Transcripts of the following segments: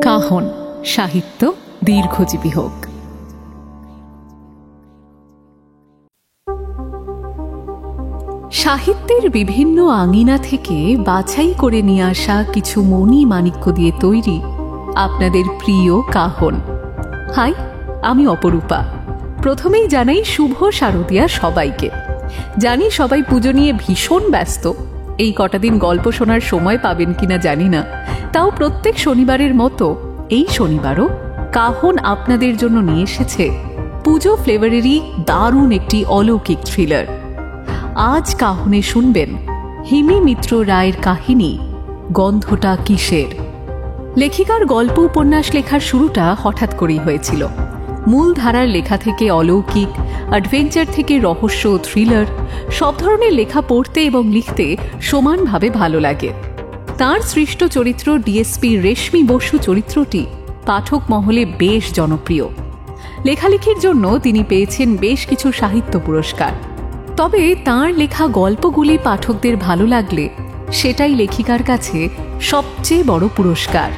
কাহন সাহিত্য দীর্ঘজীবী হোক। সাহিত্যের বিভিন্ন আঙিনা থেকে বাছাই করে নিয়ে আসা কিছু মণি মাণিক্য দিয়ে তৈরি আপনাদের প্রিয় কাহন। হাই, আমি অপরূপা। প্রথমেই জানাই শুভ শারদিয়া সবাইকে। জানি সবাই পুজো নিয়ে ভীষণ ব্যস্ত, এই কটা দিন গল্প শোনার সময় পাবেন কিনা জানি না। তাও প্রত্যেক শনিবারের মতো এই শনিবারও কাহন আপনাদের জন্য নিয়ে এসেছে পুজো ফ্লেভারেরই দারুণ একটি অলৌকিক থ্রিলার। আজ কাহনে শুনবেন হিমি মিত্র রায়ের কাহিনী গন্ধটা কিসের। লেখিকার গল্প উপন্যাস লেখার শুরুটা হঠাৎ করেই হয়েছিল। মূল ধারার লেখা থেকে অলৌকিক, অ্যাডভেঞ্চার থেকে রহস্য, থ্রিলার, সব ধরনের লেখা পড়তে এবং লিখতে সমানভাবে ভালো লাগে। তাঁর সৃষ্ট চরিত্র ডিএসপি রেশমি বসু চরিত্রটি পাঠক মহলে বেশ জনপ্রিয়। লেখালেখির জন্য তিনি পেয়েছেন বেশ কিছু সাহিত্য পুরস্কার। তবে তাঁর লেখা গল্পগুলি পাঠকদের ভালো লাগলে সেটাই লেখিকার কাছে সবচেয়ে বড় পুরস্কার।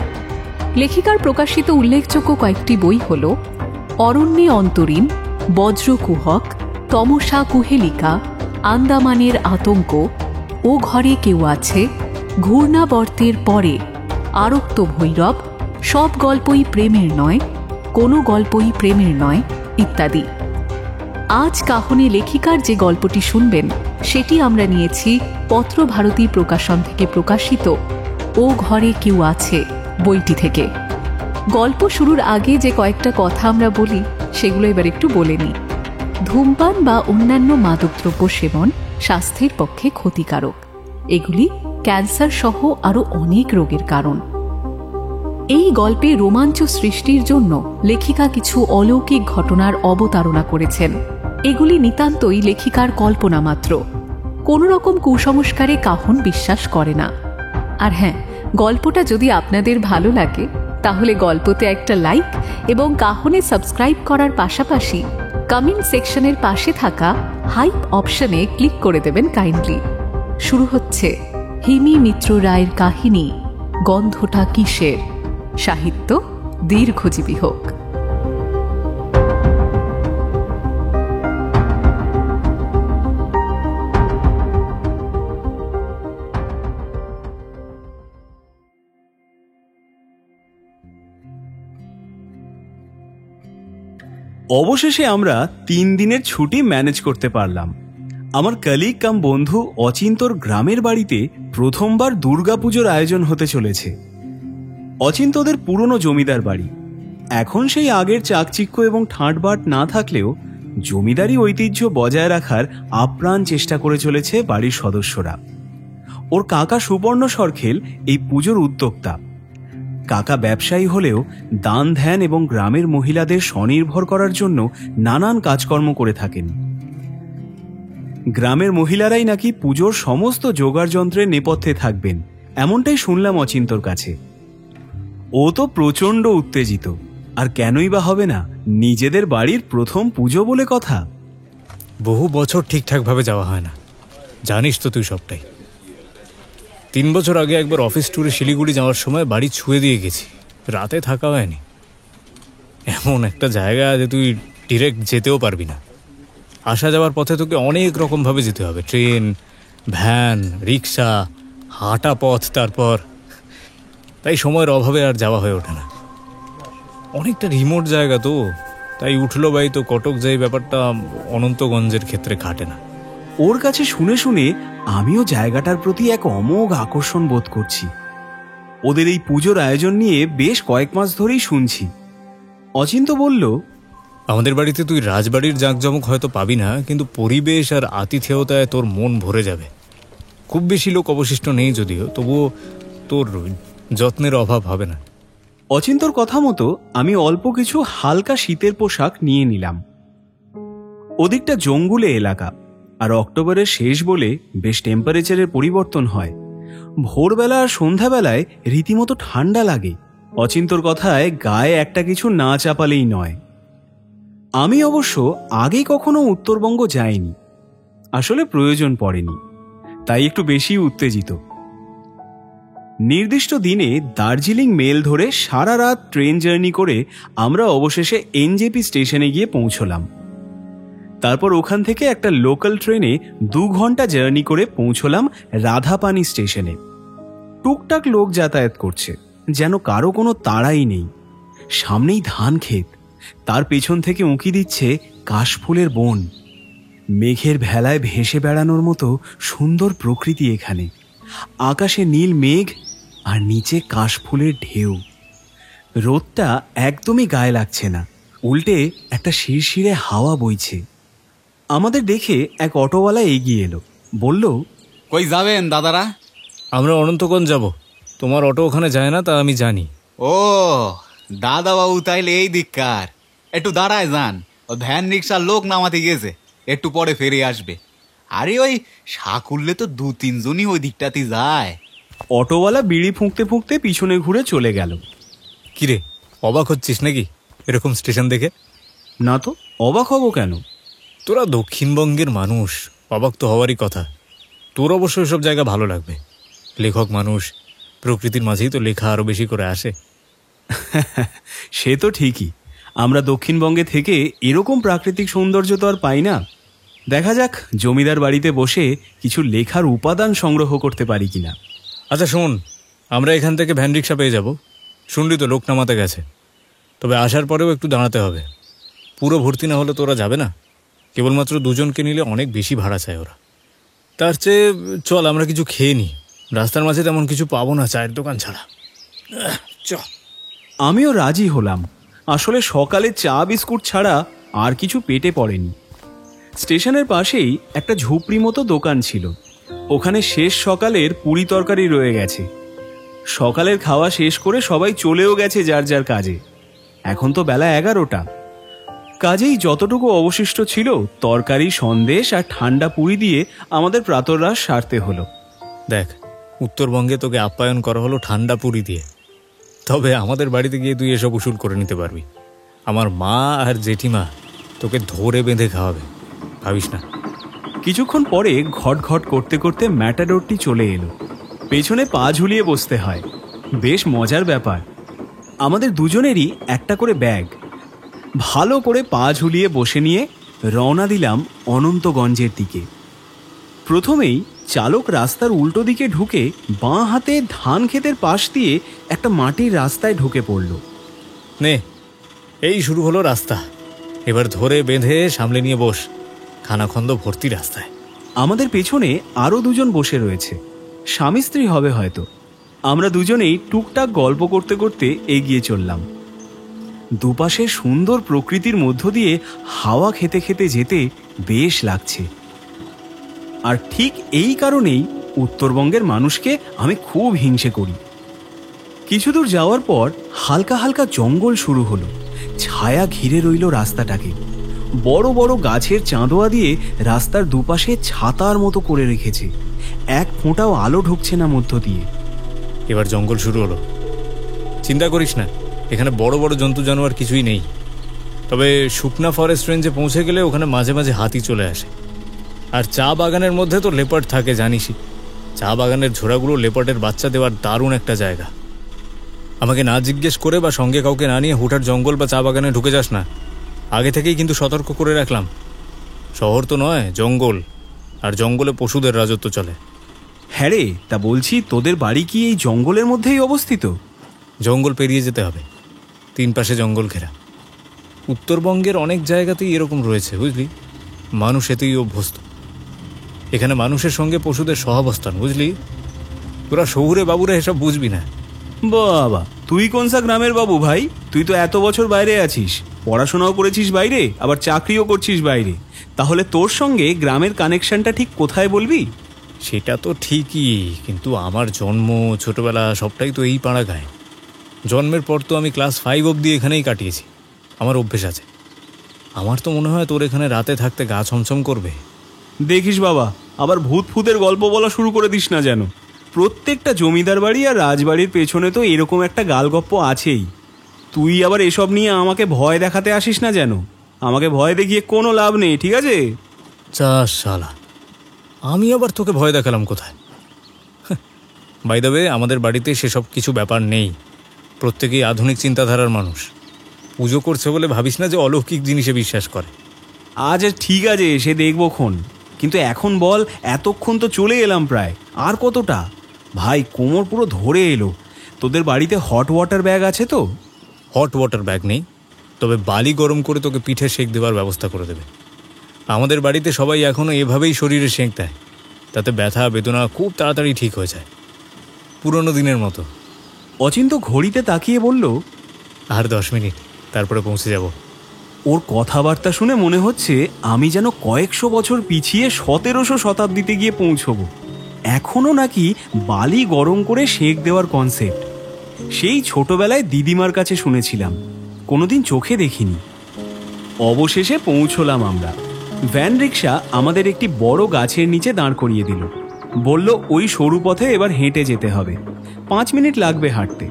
লেখিকার প্রকাশিত উল্লেখযোগ্য কয়েকটি বই হল অরণ্যে অন্তরীণ, বজ্রকুহক, তমসা কুহেলিকা, আন্দামানের আতঙ্ক, ও ঘরে কেউ আছে, ঘূর্ণাবর্তের পরে, আরক্ত ভৈরব, সব গল্পই প্রেমের নয়, কোনো গল্পই প্রেমের নয় ইত্যাদি। আজ কাহনে লেখিকার যে গল্পটি শুনবেন সেটি আমরা নিয়েছি পত্রভারতী প্রকাশন থেকে প্রকাশিত ও ঘরে কেউ আছে বইটি থেকে। গল্প শুরুর আগে যে কয়েকটা কথা আমরা বলি সেগুলো এবার একটু বলে নিই। ধূমপান বা অন্যান্য মাদকদ্রব্য সেবন স্বাস্থ্যের পক্ষে ক্ষতিকারক। এগুলি ক্যান্সার সহ আরও অনেক রোগের কারণ। এই গল্পে রোমাঞ্চ সৃষ্টির জন্য লেখিকা কিছু অলৌকিক ঘটনার অবতারণা করেছেন। এগুলি নিতান্তই লেখিকার কল্পনা মাত্র। কোনো রকম কুসংস্কারে কাহন বিশ্বাস করে না। আর হ্যাঁ, গল্পটা যদি আপনাদের ভালো লাগে তাহলে গল্পতে একটা লাইক এবং কাহনে সাবস্ক্রাইব করার পাশাপাশি কমেন্ট সেকশনের পাশে থাকা হাইপ অপশনে ক্লিক করে দেবেন কাইন্ডলি। শুরু হচ্ছে হিমি মিত্র রায়ের কাহিনী গন্ধটা কিসের। সাহিত্য দীর্ঘজীবী হোক। অবশেষে আমরা 3 দিনের ছুটি ম্যানেজ করতে পারলাম। আমার কলিগ কাম বন্ধু অচিন্তর গ্রামের বাড়িতে প্রথমবার দুর্গাপুজোর আয়োজন হতে চলেছে। অচিন্তদের পুরনো জমিদার বাড়ি। এখন সেই আগের চাকচিক্য এবং ঠাঁটবাট না থাকলেও জমিদারি ঐতিহ্য বজায় রাখার আপ্রাণ চেষ্টা করে চলেছে বাড়ির সদস্যরা। ওর কাকা সুবর্ণ সরখেল এই পুজোর উদ্যোক্তা। কাকা ব্যবসায়ী হলেও দান ধ্যান এবং গ্রামের মহিলাদের স্বনির্ভর করার জন্য নানান কাজকর্ম করে থাকেন। গ্রামের মহিলারাই নাকি পুজোর সমস্ত জোগাড় যন্ত্রের নেপথ্যে থাকবেন, এমনটাই শুনলাম অচিন্তর কাছে। ও তো প্রচণ্ড উত্তেজিত। আর কেনই বা হবে না, নিজেদের বাড়ির প্রথম পুজো বলে কথা। বহু বছর ঠিকঠাকভাবে যাওয়া হয় না, জানিস তো তুই সবটাই। 3 বছর আগে একবার অফিস ট্যুরে শিলিগুড়ি যাওয়ার সময় বাড়ি ছুঁয়ে দিয়ে গেছি, রাতে থাকা হয়নি। এমন একটা জায়গা যে তুই ডিরেক্ট যেতেও পারবি না। আসা যাওয়ার পথে তোকে অনেক রকমভাবে যেতে হবে, ট্রেন, ভ্যান, রিক্সা, হাঁটা পথ। তারপর তাই সময়ের অভাবে আর যাওয়া হয়ে ওঠে না। অনেকটা রিমোট জায়গা তো, তাই উঠলো বাই তো কটক যাই ব্যাপারটা অনন্তগঞ্জের ক্ষেত্রে খাটে না। ওর কাছে শুনে শুনে আমিও জায়গাটার প্রতি এক অমোঘ আকর্ষণ বোধ করছি। ওদের এই পুজোর আয়োজন নিয়ে বেশ কয়েক মাস ধরেই শুনছি। অচিন্ত বলল, আমাদের বাড়িতে তুই রাজবাড়ির জাঁকজমক হয়তো পাবি না, কিন্তু পরিবেশ আর আতিথেয়তায় তোর মন ভরে যাবে। খুব বেশি লোক অবশিষ্ট নেই যদিও, তবুও তোর যত্নের অভাব হবে না। অচিন্তর কথা মতো আমি অল্প কিছু হালকা শীতের পোশাক নিয়ে নিলাম। ওদিকটা জঙ্গুলে এলাকা, আর অক্টোবরের শেষ বলে বেশ টেম্পারেচারের পরিবর্তন হয়। ভোরবেলা আর সন্ধ্যাবেলায় রীতিমতো ঠান্ডা লাগে। অচিন্তর কথায় গায়ে একটা কিছু না চাপালেই নয়। আমি অবশ্য আগে কখনো উত্তরবঙ্গ যাইনি, আসলে প্রয়োজন পড়েনি, তাই একটু বেশি উত্তেজিত। নির্দিষ্ট দিনে দার্জিলিং মেল ধরে সারা রাত ট্রেন জার্নি করে আমরা অবশেষে এনজেপি স্টেশনে গিয়ে পৌঁছলাম। তারপর ওখান থেকে একটা লোকাল ট্রেনে 2 ঘন্টা জার্নি করে পৌঁছলাম রাধাপানি স্টেশনে। টুকটাক লোক যাতায়াত করছে, যেন কারো কোনো তাড়াই নেই। সামনেই ধান ক্ষেত, তার পেছন থেকে উঁকি দিচ্ছে কাশফুলের বন। মেঘের ভেলায় ভেসে বেড়ানোর মতো সুন্দর প্রকৃতি এখানে। আকাশে নীল মেঘ আর নিচে কাশফুলের ঢেউ। রোদটা একদমই গায়ে লাগছে না, উল্টে একটা শিরশিরে হাওয়া বইছে। আমাদের দেখে এক অটোওয়ালা এগিয়ে এলো, বলল, কই যাবেন দাদারা? আমরা অনন্তগঞ্জ যাব। তোমার অটো ওখানে যায় না তা আমি জানি। ও দাদা বাবু, তাইলে এই দিককার। একটু দাঁড়ায় যান, ও ভ্যান রিক্সার লোক নামাতে গেছে, একটু পরে ফিরে আসবে। আরে ওই সাকুললে তো 2-3 জনই ওই দিকটাতে যায়। অটোওয়ালা বিড়ি ফুঁকতে ফুঁকতে পিছনে ঘুরে চলে গেল। কিরে, অবাক হচ্ছিস নাকি এরকম স্টেশন দেখে? না তো, অবাক হব কেন? তোরা দক্ষিণবঙ্গের মানুষ, অবাক তো হওয়ারই কথা। তোর অবশ্য এসব জায়গা ভালো লাগবে। লেখক মানুষ, প্রকৃতির মাঝেই তো লেখা আরো বেশি করে আসে। সে তো ঠিকই, আমরা দক্ষিণবঙ্গে থেকে এরকম প্রাকৃতিক সৌন্দর্য তো আর পাই না। দেখা যাক জমিদার বাড়িতে বসে কিছু লেখার উপাদান সংগ্রহ করতে পারি কিনা। আচ্ছা শোন, আমরা এখান থেকে ভ্যান রিক্সা পেয়ে যাব। শুনলি তো, লোক নামাতে গেছে। তবে আসার পরেও একটু দাঁড়াতে হবে। পুরো ভর্তি না হলে তোরা যাবে না। কেবলমাত্র 2 জনকে নিলে অনেক বেশি ভাড়া চায় ওরা। তার চেয়ে চল আমরা কিছু খেয়ে নিই। রাস্তার মাঝে তেমন কিছু পাবো না চায়ের দোকান ছাড়া। চ। আমিও রাজি হলাম। আসলে সকালে চা বিস্কুট ছাড়া আর কিছু পেটে পড়েনি। স্টেশনের পাশেই একটা ঝুপড়ি মতো দোকান ছিল। ওখানে শেষ সকালের পুরি তরকারি রয়ে গেছে। সকালের খাওয়া শেষ করে সবাই চলেও গেছে যার যার কাজে। এখন তো বেলা 11টা। কাজেই যতটুকু অবশিষ্ট ছিল তরকারি, সন্দেশ আর ঠান্ডা পুরি দিয়ে আমাদের প্রাতরাশ সারতে হলো। দেখ, উত্তরবঙ্গে তোকে আপ্যায়ন করা হলো ঠান্ডা পুরি দিয়ে। তবে আমাদের বাড়িতে গিয়ে তুই এসব উসুল করে নিতে পারবি। আমার মা আর জেঠিমা তোকে ধরে বেঁধে খাওয়াবে, ভাবিস না। কিছুক্ষণ পরে ঘট ঘট করতে করতে ম্যাটাডোরটি চলে এলো। পেছনে পা ঝুলিয়ে বসতে হয়, বেশ মজার ব্যাপার। আমাদের দুজনেরই একটা করে ব্যাগ। ভালো করে পা ঝুলিয়ে বসে নিয়ে রওনা দিলাম অনন্তগঞ্জের দিকে। প্রথমেই চালক রাস্তার উল্টো দিকে ঢুকে বাঁ হাতে ধান ক্ষেতের পাশ দিয়ে একটা মাটির রাস্তায় ঢুকে পড়ল। নে, এই শুরু হলো রাস্তা। এবার ধরে বেঁধে সামলে নিয়ে বস। খানাখন্দ ভর্তি রাস্তায়। আমাদের পেছনে আরও 2 জন বসে রয়েছে, স্বামী স্ত্রী হবে হয়তো। আমরা দুজনেই টুকটাক গল্প করতে করতে এগিয়ে চললাম। দুপাশে সুন্দর প্রকৃতির মধ্য দিয়ে হাওয়া খেতে খেতে যেতে বেশ লাগছে। আর ঠিক এই কারণেই উত্তরবঙ্গের মানুষকে আমি খুব হিংসে করি। কিছু দূর যাওয়ার পর হালকা হালকা জঙ্গল শুরু হলো। ছায়া ঘিরে রইল রাস্তাটাকে। বড় বড় গাছের চাঁদোয়া দিয়ে রাস্তার দুপাশে ছাতার মতো করে রেখেছে। এক ফোঁটাও আলো ঢুকছে না মধ্য দিয়ে। এবার জঙ্গল শুরু হলো। চিন্তা করিস না, এখানে বড় বড় জন্তু জানোয়ার কিছুই নেই। তবে শুকনা ফরেস্ট রেঞ্জে পৌঁছে গেলে ওখানে মাঝে মাঝে হাতি চলে আসে। আর চা বাগানের মধ্যে তো লেপার্ড থাকে, জানিসই। চা বাগানের ঝোড়াগুলো লেপার্ডের বাচ্চা দেওয়ার দারুণ একটা জায়গা। আমাকে না জিজ্ঞেস করে বা সঙ্গে কাউকে না নিয়ে হুঠার জঙ্গল বা চা বাগানে ঢুকে যাস না। আগে থেকেই কিন্তু সতর্ক করে রাখলাম। শহর তো নয়, জঙ্গল, আর জঙ্গলে পশুদের রাজত্ব চলে। হ্যাঁ রে, তা বলছি তোদের বাড়ি কি এই জঙ্গলের মধ্যেই অবস্থিত? জঙ্গল পেরিয়ে যেতে হবে, 3 পাশে জঙ্গল ঘেরা। উত্তরবঙ্গের অনেক জায়গাতেই এরকম রয়েছে, বুঝলি। মানুষ এতেই অভ্যস্ত। এখানে মানুষের সঙ্গে পশুদের সহাবস্থান, বুঝলি। তোরা শহুরে বাবুরা এসব বুঝবি না। বাবা, তুই কোনসা গ্রামের বাবু ভাই? তুই তো এত বছর বাইরে আছিস, পড়াশোনাও করেছিস বাইরে, আবার চাকরিও করছিস বাইরে। তাহলে তোর সঙ্গে গ্রামের কানেকশনটা ঠিক কোথায় বলবি? সেটা তো ঠিকই, কিন্তু আমার জন্ম, ছোটবেলা সবটাই তো এই পাড়া গায়ে। জন্মের পর তো আমি ক্লাস 5 অবধি এখানেই কাটিয়েছি। আমার অভ্যেস আছে। আমার তো মনে হয় তোর এখানে রাতে থাকতে গা ছমছম করবে। দেখিস বাবা, আবার ভূত ফুতের গল্প বলা শুরু করে দিস না যেন। প্রত্যেকটা জমিদার বাড়ি আর রাজবাড়ির পেছনে তো এরকম একটা গালগপ্প আছেই। তুই আবার এসব নিয়ে আমাকে ভয় দেখাতে আসিস না যেন। আমাকে ভয় দেখিয়ে কোনো লাভ নেই, ঠিক আছে? চা শালা, আমি আবার তোকে ভয় দেখালাম কোথায়? বাই দ্য ওয়ে, আমাদের বাড়িতে সেসব কিছু ব্যাপার নেই। প্রত্যেকেই আধুনিক চিন্তাধারার মানুষ। পুজো করছে বলে ভাবিস না যে অলৌকিক জিনিসে বিশ্বাস করে। আচ্ছা ঠিক আছে, সে দেখবো খন। কিন্তু এখন বল, এতক্ষণ তো চলে এলাম প্রায়, আর কতটা? ভাই কোমর পুরো ধরে এলো। তোদের বাড়িতে হট ওয়াটার ব্যাগ আছে তো? হট ওয়াটার ব্যাগ নেই, তবে বালি গরম করে তোকে পিঠে সেঁক দেওয়ার ব্যবস্থা করে দেবে। আমাদের বাড়িতে সবাই এখনও এভাবেই শরীরে সেঁক দেয়, তাতে ব্যথা বেদনা খুব তাড়াতাড়ি ঠিক হয়ে যায়, পুরনো দিনের মতো। অচিন্ত ঘড়িতে তাকিয়ে বলল, আর 10 মিনিট, তারপরে পৌঁছে যাব। ওর কথাবার্তা শুনে মনে হচ্ছে আমি যেন কয়েকশো বছর পিছিয়ে 1700 শতাব্দীতে গিয়ে পৌঁছবো। এখনও নাকি বালি গরম করে সেঁক দেওয়ার কনসেপ্ট সেই ছোটবেলায় দিদিমার কাছে শুনেছিলাম, কোনোদিন চোখে দেখিনি। অবশেষে পৌঁছলাম আমরা। ভ্যান রিক্সা আমাদের একটি বড় গাছের নিচে দাঁড় করিয়ে দিল। বলল ওই সরু পথে এবার হেঁটে যেতে হবে, 5 মিনিট লাগবে হাঁটতে।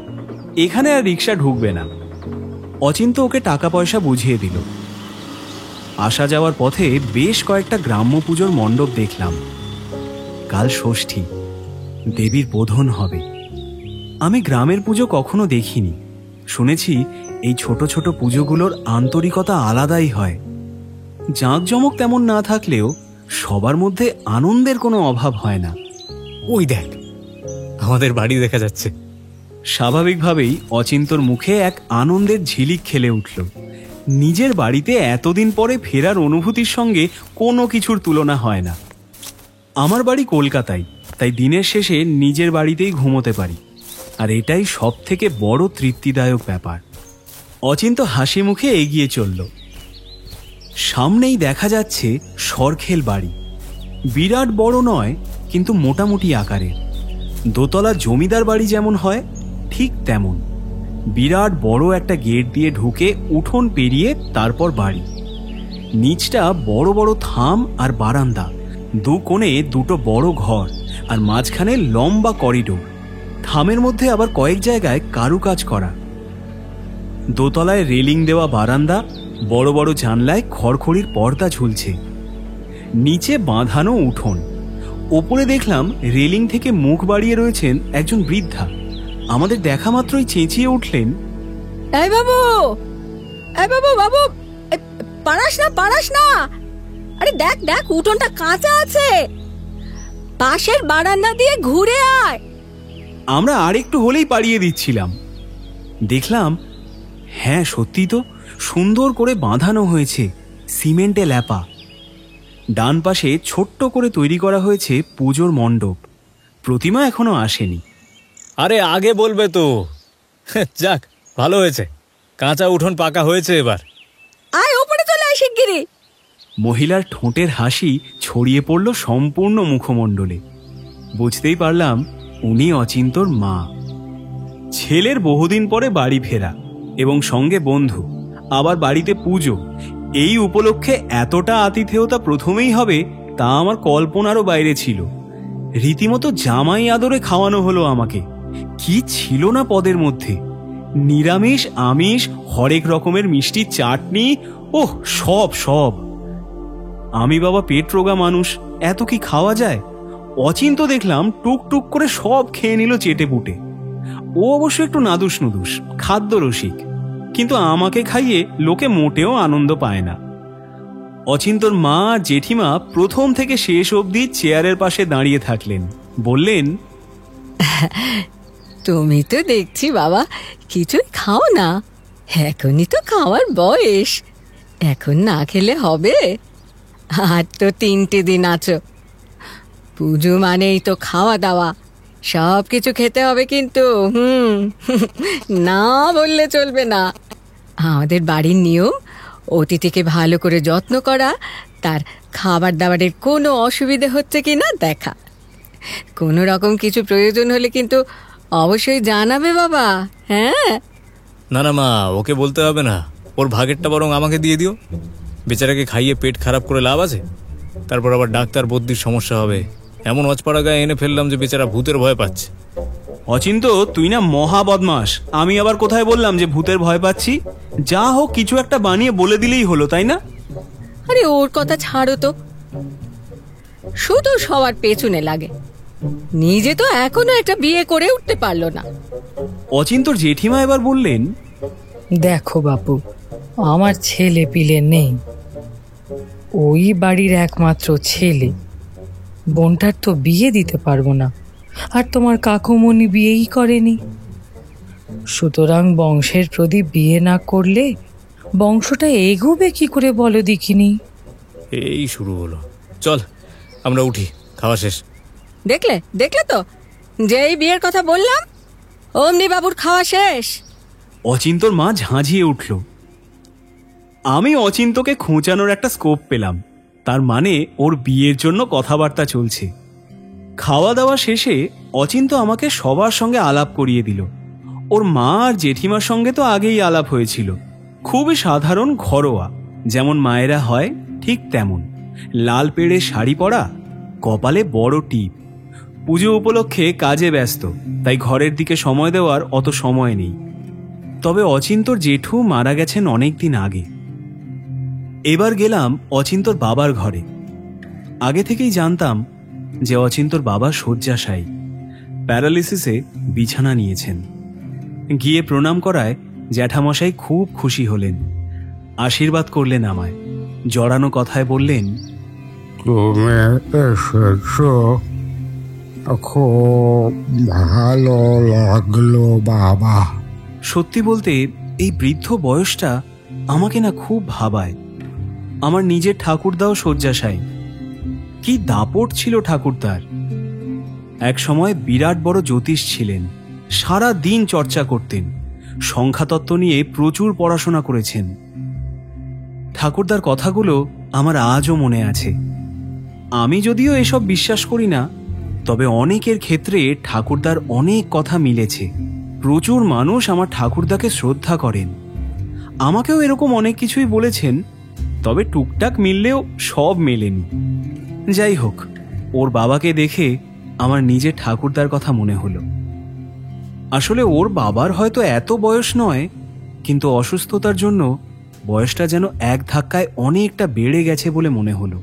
এখানে আর রিক্সা ঢুকবে না। অচিন্ত ওকে টাকা পয়সা বুঝিয়ে দিল। আসা যাওয়ার পথে বেশ কয়েকটা গ্রাম্য পুজোর মণ্ডপ দেখলাম। কাল ষষ্ঠী, দেবীর বোধন হবে। আমি গ্রামের পুজো কখনো দেখিনি, শুনেছি এই ছোট ছোট পুজোগুলোর আন্তরিকতা আলাদাই হয়। জাঁকজমক তেমন না থাকলেও সবার মধ্যে আনন্দের কোনো অভাব হয় না। ওই দেখ, আমাদের বাড়ি দেখা যাচ্ছে। স্বাভাবিকভাবেই অচিন্তর মুখে এক আনন্দের ঝিলিক খেলে উঠল। নিজের বাড়িতে এতদিন পরে ফেরার অনুভূতির সঙ্গে কোনো কিছুর তুলনা হয় না। আমার বাড়ি কলকাতায়, তাই দিনের শেষে নিজের বাড়িতেই ঘুমোতে পারি, আর এটাই সব থেকে বড় তৃপ্তিদায়ক ব্যাপার। অচিন্ত হাসি মুখে এগিয়ে চলল। সামনেই দেখা যাচ্ছে সরখেল বাড়ি। বিরাট বড় নয়, কিন্তু মোটামুটি আকারের। দোতলা জমিদার বাড়ি যেমন হয় ঠিক তেমন। বিরাট বড় একটা গেট দিয়ে ঢুকে উঠোন পেরিয়ে তারপর বাড়ি। নিচটা বড় বড় থাম আর বারান্দা, দু কোণে দুটো বড় ঘর, আর মাঝখানে লম্বা করিডোর। থামের মধ্যে আবার কয়েক জায়গায় কারুকাজ করা। দোতলায় রেলিং দেওয়া বারান্দা, বড় বড় জানলায় খড়খড়ির পর্দা ঝুলছে। নিচে বাঁধানো উঠোন। ওপরে দেখলাম রেলিং থেকে মুখ বাড়িয়ে রয়েছেন একজন বৃদ্ধা। আমাদের দেখা মাত্রই চেঁচিয়ে উঠলেন, এই বাবু, এই বাবু, বাবু, পারাস না। আরে দেখ দেখ, উঠোনটা কাঁচা আছে, পাশের বারান্দা দিয়ে ঘুরে আয়। আমরা আরেকটু হলেই পাড়িয়ে দিচ্ছিলাম। দেখলাম হ্যাঁ, সত্যি তো, সুন্দর করে বাঁধানো হয়েছে, সিমেন্টে ল্যাপা। ডান পাশে ছোট্ট করে তৈরি করা হয়েছে পুজোর মণ্ডপ। প্রতিমা এখনো আসেনি। আরে আগে বলবে তো। যাক, ভালো হয়েছে, কাঁচা উঠোন পাকা হয়েছে এবার। আয় ওপরে চলে আয় শিগগিরি। মহিলার ঠোঁটের হাসি ছড়িয়ে পড়ল সম্পূর্ণ মুখমণ্ডলে। বুঝতেই পারলাম উনি অচিন্তর মা। ছেলের বহুদিন পরে বাড়ি ফেরা এবং সঙ্গে বন্ধু, আবার বাড়িতে পুজো, এই উপলক্ষে এতটা আতিথেয়তা প্রথমেই হবে তা আমার কল্পনারও বাইরে ছিল। রীতিমতো জামাই আদরে খাওয়ানো হলো আমাকে। কি ছিল না পদের মধ্যে! নিরামিষ, আমিষ, হরেক রকমের মিষ্টি, চাটনি, ওহ সব সব। আমি বাবা পেট রোগা মানুষ, এত কি খাওয়া যায়? অচিন্ত দেখলাম টুকটুক করে সব খেয়ে নিল চেটে পুটে। ও অবশ্য একটু নাদুস নুদুস, খাদ্য রসিক, কিন্তু আমাকে খাইয়ে লোকে মোটেও আনন্দ পায় না। অচিন্তর মা আর জেঠিমা প্রথম থেকে শেষ অবধি চেয়ারের পাশে দাঁড়িয়ে থাকলেন। বললেন, তুমি তো দেখছি বাবা কিছুই খাও না, এখনই তো খাওয়ার বয়স, এখন না খেলে হবে? আর তো 3টে দিন আছো, পুজো মানেই তো খাওয়া দাওয়া, সব কিছু খেতে হবে কিন্তু। না বললে চলবে না। আমাদের বাড়ির নিয়ম অতিথিকে ভালো করে যত্ন করা, তার খাবার দাবারের কোনো অসুবিধে হচ্ছে কি না দেখা। কোনো রকম কিছু প্রয়োজন হলে কিন্তু অবশ্যই জানাবে বাবা। হ্যাঁ না না মা, ওকে বলতে হবে না, ওর ভাগেরটা বরং আমাকে দিয়ে দিও। বেচারাকে খাইয়ে পেট খারাপ করে লাভ আছে? তারপর আবার ডাক্তার বদ্যির সমস্যা হবে, এমন অজপাড়া গায়ে এনে ফেললাম যে বেচারা ভূতের ভয় পাচ্ছে। অচিন্ত, তুই না মহা বদমাস। আমি আবার কোথায় বললাম যে ভূতের ভয় পাচ্ছি? যা হোক কিছু একটা বানিয়ে বলে দিলেই হলো, তাই না? আরে ওর কথা ছাড়ো তো, শুধু সবার পেছনে লাগে, নিজে তো এখনো একটা বিয়ে করে উঠতে পারলো না। অচিন্তর জেঠিমা এবার বললেন, দেখো বাপু, আমার ছেলে পিলে নেই, ওই বাড়ির একমাত্র ছেলে, বোনটার তো বিয়ে দিতে পারবো না, আর তোমার কাকুমণি বিয়েই করেনি। সুতরাং বংশের প্রদীপ বিয়ে না করলে বংশটা এগোবে কি করে বলো দেখিনি? এই শুরু হলো। চল আমরা উঠি, খাওয়া শেষ। দেখলে দেখলে তো, যেই বিয়ের কথা বললাম অমনি বাবুর খাওয়া শেষ। অচিন্তর মা ঝাঁঝিয়ে উঠল। আমি অচিন্তকে খোঁচানোর একটা স্কোপ পেলাম। তার মানে ওর বিয়ের জন্য কথাবার্তা চলছে। খাওয়া দাওয়া শেষে অচিন্ত আমাকে সবার সঙ্গে আলাপ করিয়ে দিল। ওর মা আর জেঠিমার সঙ্গে তো আগেই আলাপ হয়েছিল। খুবই সাধারণ, ঘরোয়া, যেমন মায়েরা হয় ঠিক তেমন। লাল পেড়ে শাড়ি পরা, কপালে বড় টিপ। পুজো উপলক্ষে কাজে ব্যস্ত, তাই ঘরের দিকে সময় দেওয়ার অত সময় নেই। তবে অচিন্তর জেঠু মারা গেছেন অনেক দিন আগে। এবার গেলাম অচিন্তর বাবার ঘরে। আগে থেকেই জানতাম যে অচিন্তর বাবা শয্যাশায়ী, প্যারালিসিসে বিছানা নিয়েছেন। গিয়ে প্রণাম করায় জ্যাঠামশাই খুব খুশি হলেন, আশীর্বাদ করলেন আমায়। জড়ানো কথায় বললেন, তুমি এসেছো, খুব ভালো লাগলো বাবা। সত্যি বলতে এই বৃদ্ধ বয়সটা আমাকে না খুব ভাবায়। আমার নিজের ঠাকুরদাও শয্যাশায়ী। কি দাপট ছিল ঠাকুরদার! এক সময় বিরাট বড় জ্যোতিষ ছিলেন, সারা দিন চর্চা করতেন, সংখ্যাতত্ত্ব নিয়ে প্রচুর পড়াশোনা করেছেন। ঠাকুরদার কথাগুলো আমার আজও মনে আছে। আমি যদিও এসব বিশ্বাস করি না, তবে অনেকের ক্ষেত্রে ঠাকুরদার অনেক কথা মিলেছে। প্রচুর মানুষ আমার ঠাকুরদাকে শ্রদ্ধা করেন। আমাকেও এরকম অনেক কিছুই বলেছেন, তবে টুকটাক মিললেও সব মেলেনি। যাই হোক, ওর বাবাকে দেখে আমার নিজের ঠাকুরদার কথা মনে হলো। আসলে ওর বাবার হয়তো এত বয়স নয়, কিন্তু অসুস্থতার জন্য বয়সটা যেন এক ধাক্কায় অনেকটা বেড়ে গেছে বলে মনে হলো।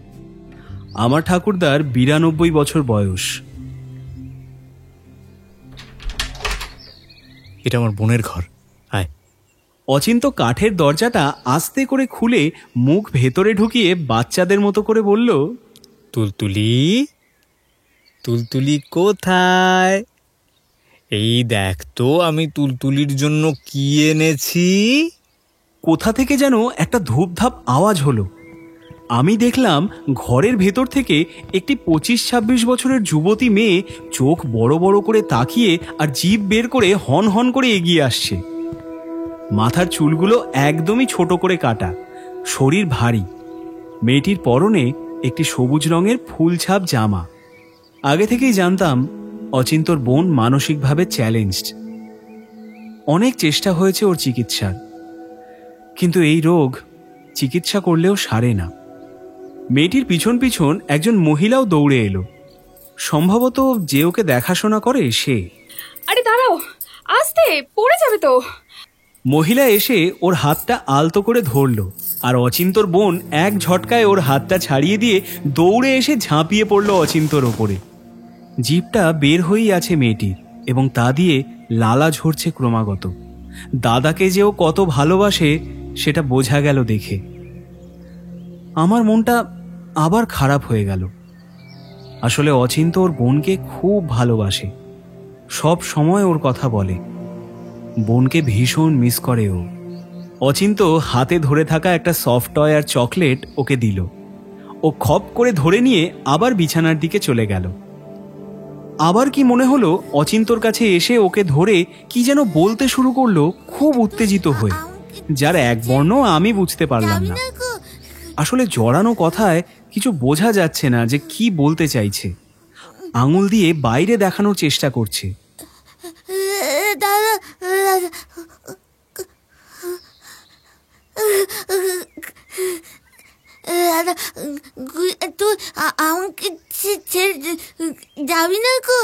আমার ঠাকুরদার 92 বছর বয়স। এটা আমার বোনের ঘর, আয়। অচিন্ত কাঠের দরজাটা আস্তে করে খুলে মুখ ভেতরে ঢুকিয়ে বাচ্চাদের মতো করে বলল, তুলতুলি, তুলতুলি কোথায়? এই দেখ তো আমি তুলতুলির জন্য কি এনেছি। কোথা থেকে যেন একটা ধূপধাপ আওয়াজ হলো। আমি দেখলাম ঘরের ভেতর থেকে একটি 25-26 বছরের যুবতী মেয়ে চোখ বড় বড় করে তাকিয়ে আর জিভ বের করে হন হন করে এগিয়ে আসছে। মাথার চুলগুলো একদমই ছোট করে কাটা, শরীর ভারী। মেয়েটির পরনে একটি সবুজ রঙের ফুলছাপ জামা। আগে থেকেই জানতাম অচিন্তর বোন মানসিকভাবে চ্যালেঞ্জড। অনেক চেষ্টা হয়েছে ওর চিকিৎসার, কিন্তু এই রোগ চিকিৎসা করলেও সারে না। মেয়েটির পিছন পিছন একজন মহিলাও দৌড়ে এলো। সম্ভবত যে ওকে দেখাশোনা করে সে। আরে দাঁড়াও, আস্তে, পড়ে যাবে তো। মহিলা এসে ওর হাতটা আলতো করে ধরল, আর অচিন্তর বোন এক ঝটকায় ওর হাতটা ছাড়িয়ে দিয়ে দৌড়ে এসে ঝাঁপিয়ে পড়ল অচিন্তর ওপরে। জিভটা বের হয়েই আছে মেয়েটির, এবং তা দিয়ে লালা ঝরছে ক্রমাগত। দাদাকে যে ও কত ভালোবাসে সেটা বোঝা গেল দেখে। আমার মনটা আবার খারাপ হয়ে গেল। আসলে অচিন্ত ওর বোনকে খুব ভালোবাসে, সব সময় ওর কথা বলে। বোনকে ভীষণ মিস করে ও। অচিন্ত হাতে ধরে থাকা একটা সফট টয় আর চকলেট ওকে দিল। ও খপ করে ধরে নিয়ে আবার বিছানার দিকে চলে গেল। আবার কি মনে হলো অচিন্তর কাছে এসে ওকে ধরে কি যেন বলতে শুরু করলো, খুব উত্তেজিত হয়ে, যার এক বর্ণ আমি বুঝতে পারলাম না। আসলে জড়ানো কথায় কিছু বোঝা যাচ্ছে না যে কি বলতে চাইছে। আঙুল দিয়ে বাইরে দেখানোর চেষ্টা করছে। তুই আমাকে যাবি না গো?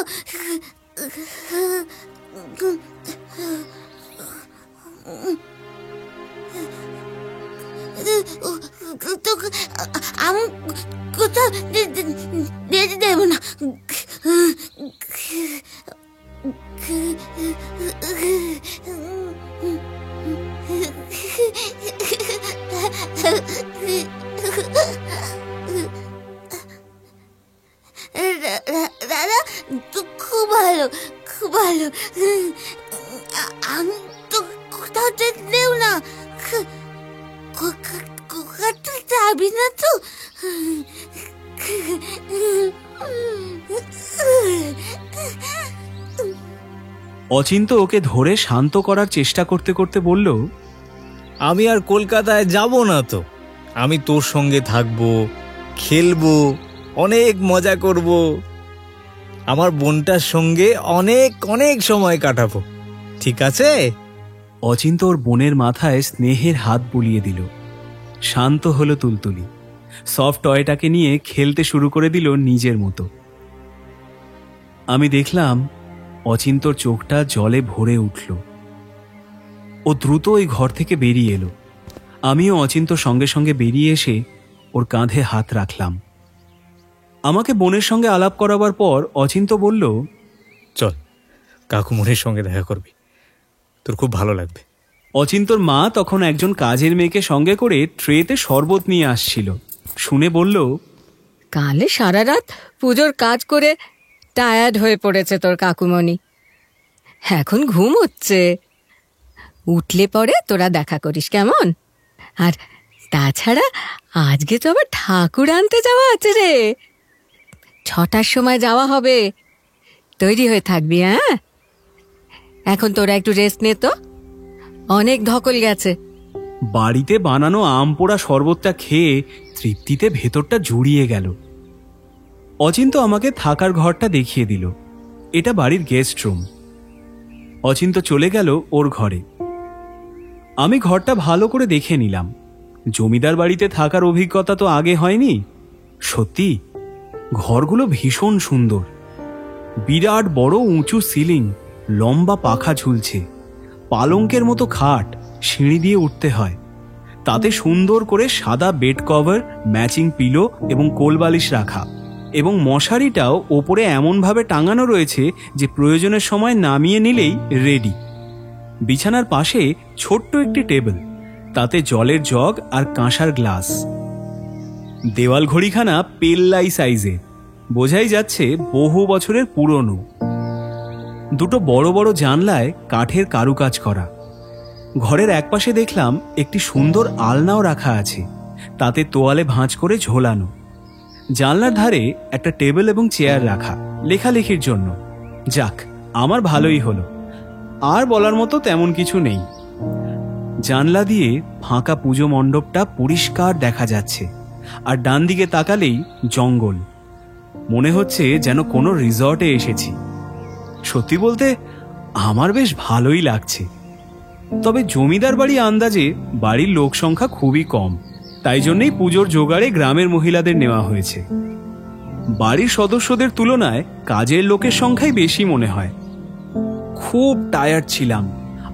আমি কোথাও যেতে দেব না। দাদা তো খুব ভালো, খুব ভালো। আমি তো কোথাও যেতে দেব না। যাবি না তো? অচিন্ত ওকে ধরে শান্ত করার চেষ্টা করতে করতে বলল, আমি আর কলকাতায় যাব না তো। আমি তোর সঙ্গে থাকবো, খেলবো, অনেক মজা করব, আমার বোনটার সঙ্গে অনেক অনেক সময় কাটাবো, ঠিক আছে? অচিন্ত ওর বোনের মাথায় স্নেহের হাত বুলিয়ে দিল। শান্ত হলো তুলতুলি। সফট টয়টাকে নিয়ে খেলতে শুরু করে দিল নিজের মতো। আমি দেখলাম অচিন্তর চোখটা জলে ভরে উঠল। ও দ্রুত ওই ঘর থেকে বেরিয়ে এলো। আমিও অচিন্তর সঙ্গে সঙ্গে বেরিয়ে এসে ওর কাঁধে হাত রাখলাম। আমাকে বোনের সঙ্গে আলাপ করাবার পর অচিন্ত বলল, চল কাকুমনির সঙ্গে দেখা করবি, তোর খুব ভালো লাগবে। অচিন্তর মা তখন একজন কাজের মেয়েকে সঙ্গে করে ট্রেতে শরবত নিয়ে আসছিল। শুনে বলল, কালে সারা রাত পুজোর কাজ করে টায়ার্ড হয়ে পড়েছে তোর কাকুমণি, এখন ঘুম হচ্ছে। উঠলে পরে তোরা দেখা করিস কেমন? আর তাছাড়া আজকে তো আবার ঠাকুর আনতে যাওয়া আছে রে, 6টার সময় যাওয়া হবে, তৈরি হয়ে থাকবি। হ্যাঁ, এখন তোরা একটু রেস্ট নে তো, অনেক ধকল গেছে। বাড়িতে বানানো আম পোড়া শরবতটা খেয়ে তৃপ্তিতে ভেতরটা জুড়িয়ে গেল। অচিন্ত আমাকে থাকার ঘরটা দেখিয়ে দিল। এটা বাড়ির গেস্ট রুম। অচিন্ত চলে গেল ওর ঘরে। আমি ঘরটা ভালো করে দেখে নিলাম। জমিদার বাড়িতে থাকার অভিজ্ঞতা তো আগে হয়নি। সত্যি ঘরগুলো ভীষণ সুন্দর। বিরাট বড় উঁচু সিলিং, লম্বা পাখা ঝুলছে, পালঙ্কের মতো খাট, সিঁড়ি দিয়ে উঠতে হয়। তাতে সুন্দর করে সাদা বেড কভার, ম্যাচিং পিলো এবং কোলবালিশ রাখা, এবং মশারিটাও ওপরে এমনভাবে টাঙানো রয়েছে যে প্রয়োজনের সময় নামিয়ে নিলেই রেডি। বিছানার পাশে ছোট্ট একটি টেবিল, তাতে জলের জগ আর কাঁসার গ্লাস। দেওয়াল ঘড়িখানা পেল্লাই সাইজে, বোঝাই যাচ্ছে বহু বছরের পুরনো। দুটো বড় বড় জানলায় কাঠের কারুকাজ করা। ঘরের একপাশে দেখলাম একটি সুন্দর আলনাও রাখা আছে, তাতে তোয়ালে ভাঁজ করে ঝোলানো। জানলার ধারে একটা টেবিল এবং চেয়ার রাখা, লেখালেখির জন্য। যাক, আমার ভালোই হলো। আর বলার মতো তেমন কিছু নেই। জানলা দিয়ে ফাঁকা পুজো মণ্ডপটা পরিষ্কার দেখা যাচ্ছে, আর ডান দিকে তাকালেই জঙ্গল। মনে হচ্ছে যেন কোনো রিসর্টে এসেছি। সত্যি বলতে আমার বেশ ভালোই লাগছে। তবে জমিদার বাড়ি আন্দাজে বাড়ির লোক সংখ্যা খুবই কম, তাই জন্যই পুজোর জোগাড়ে গ্রামের মহিলাদের নেওয়া হয়েছে। বাড়ির সদস্যদের তুলনায় কাজের লোকের সংখ্যাই বেশি মনে হয়। খুব টায়ার্ড ছিলাম,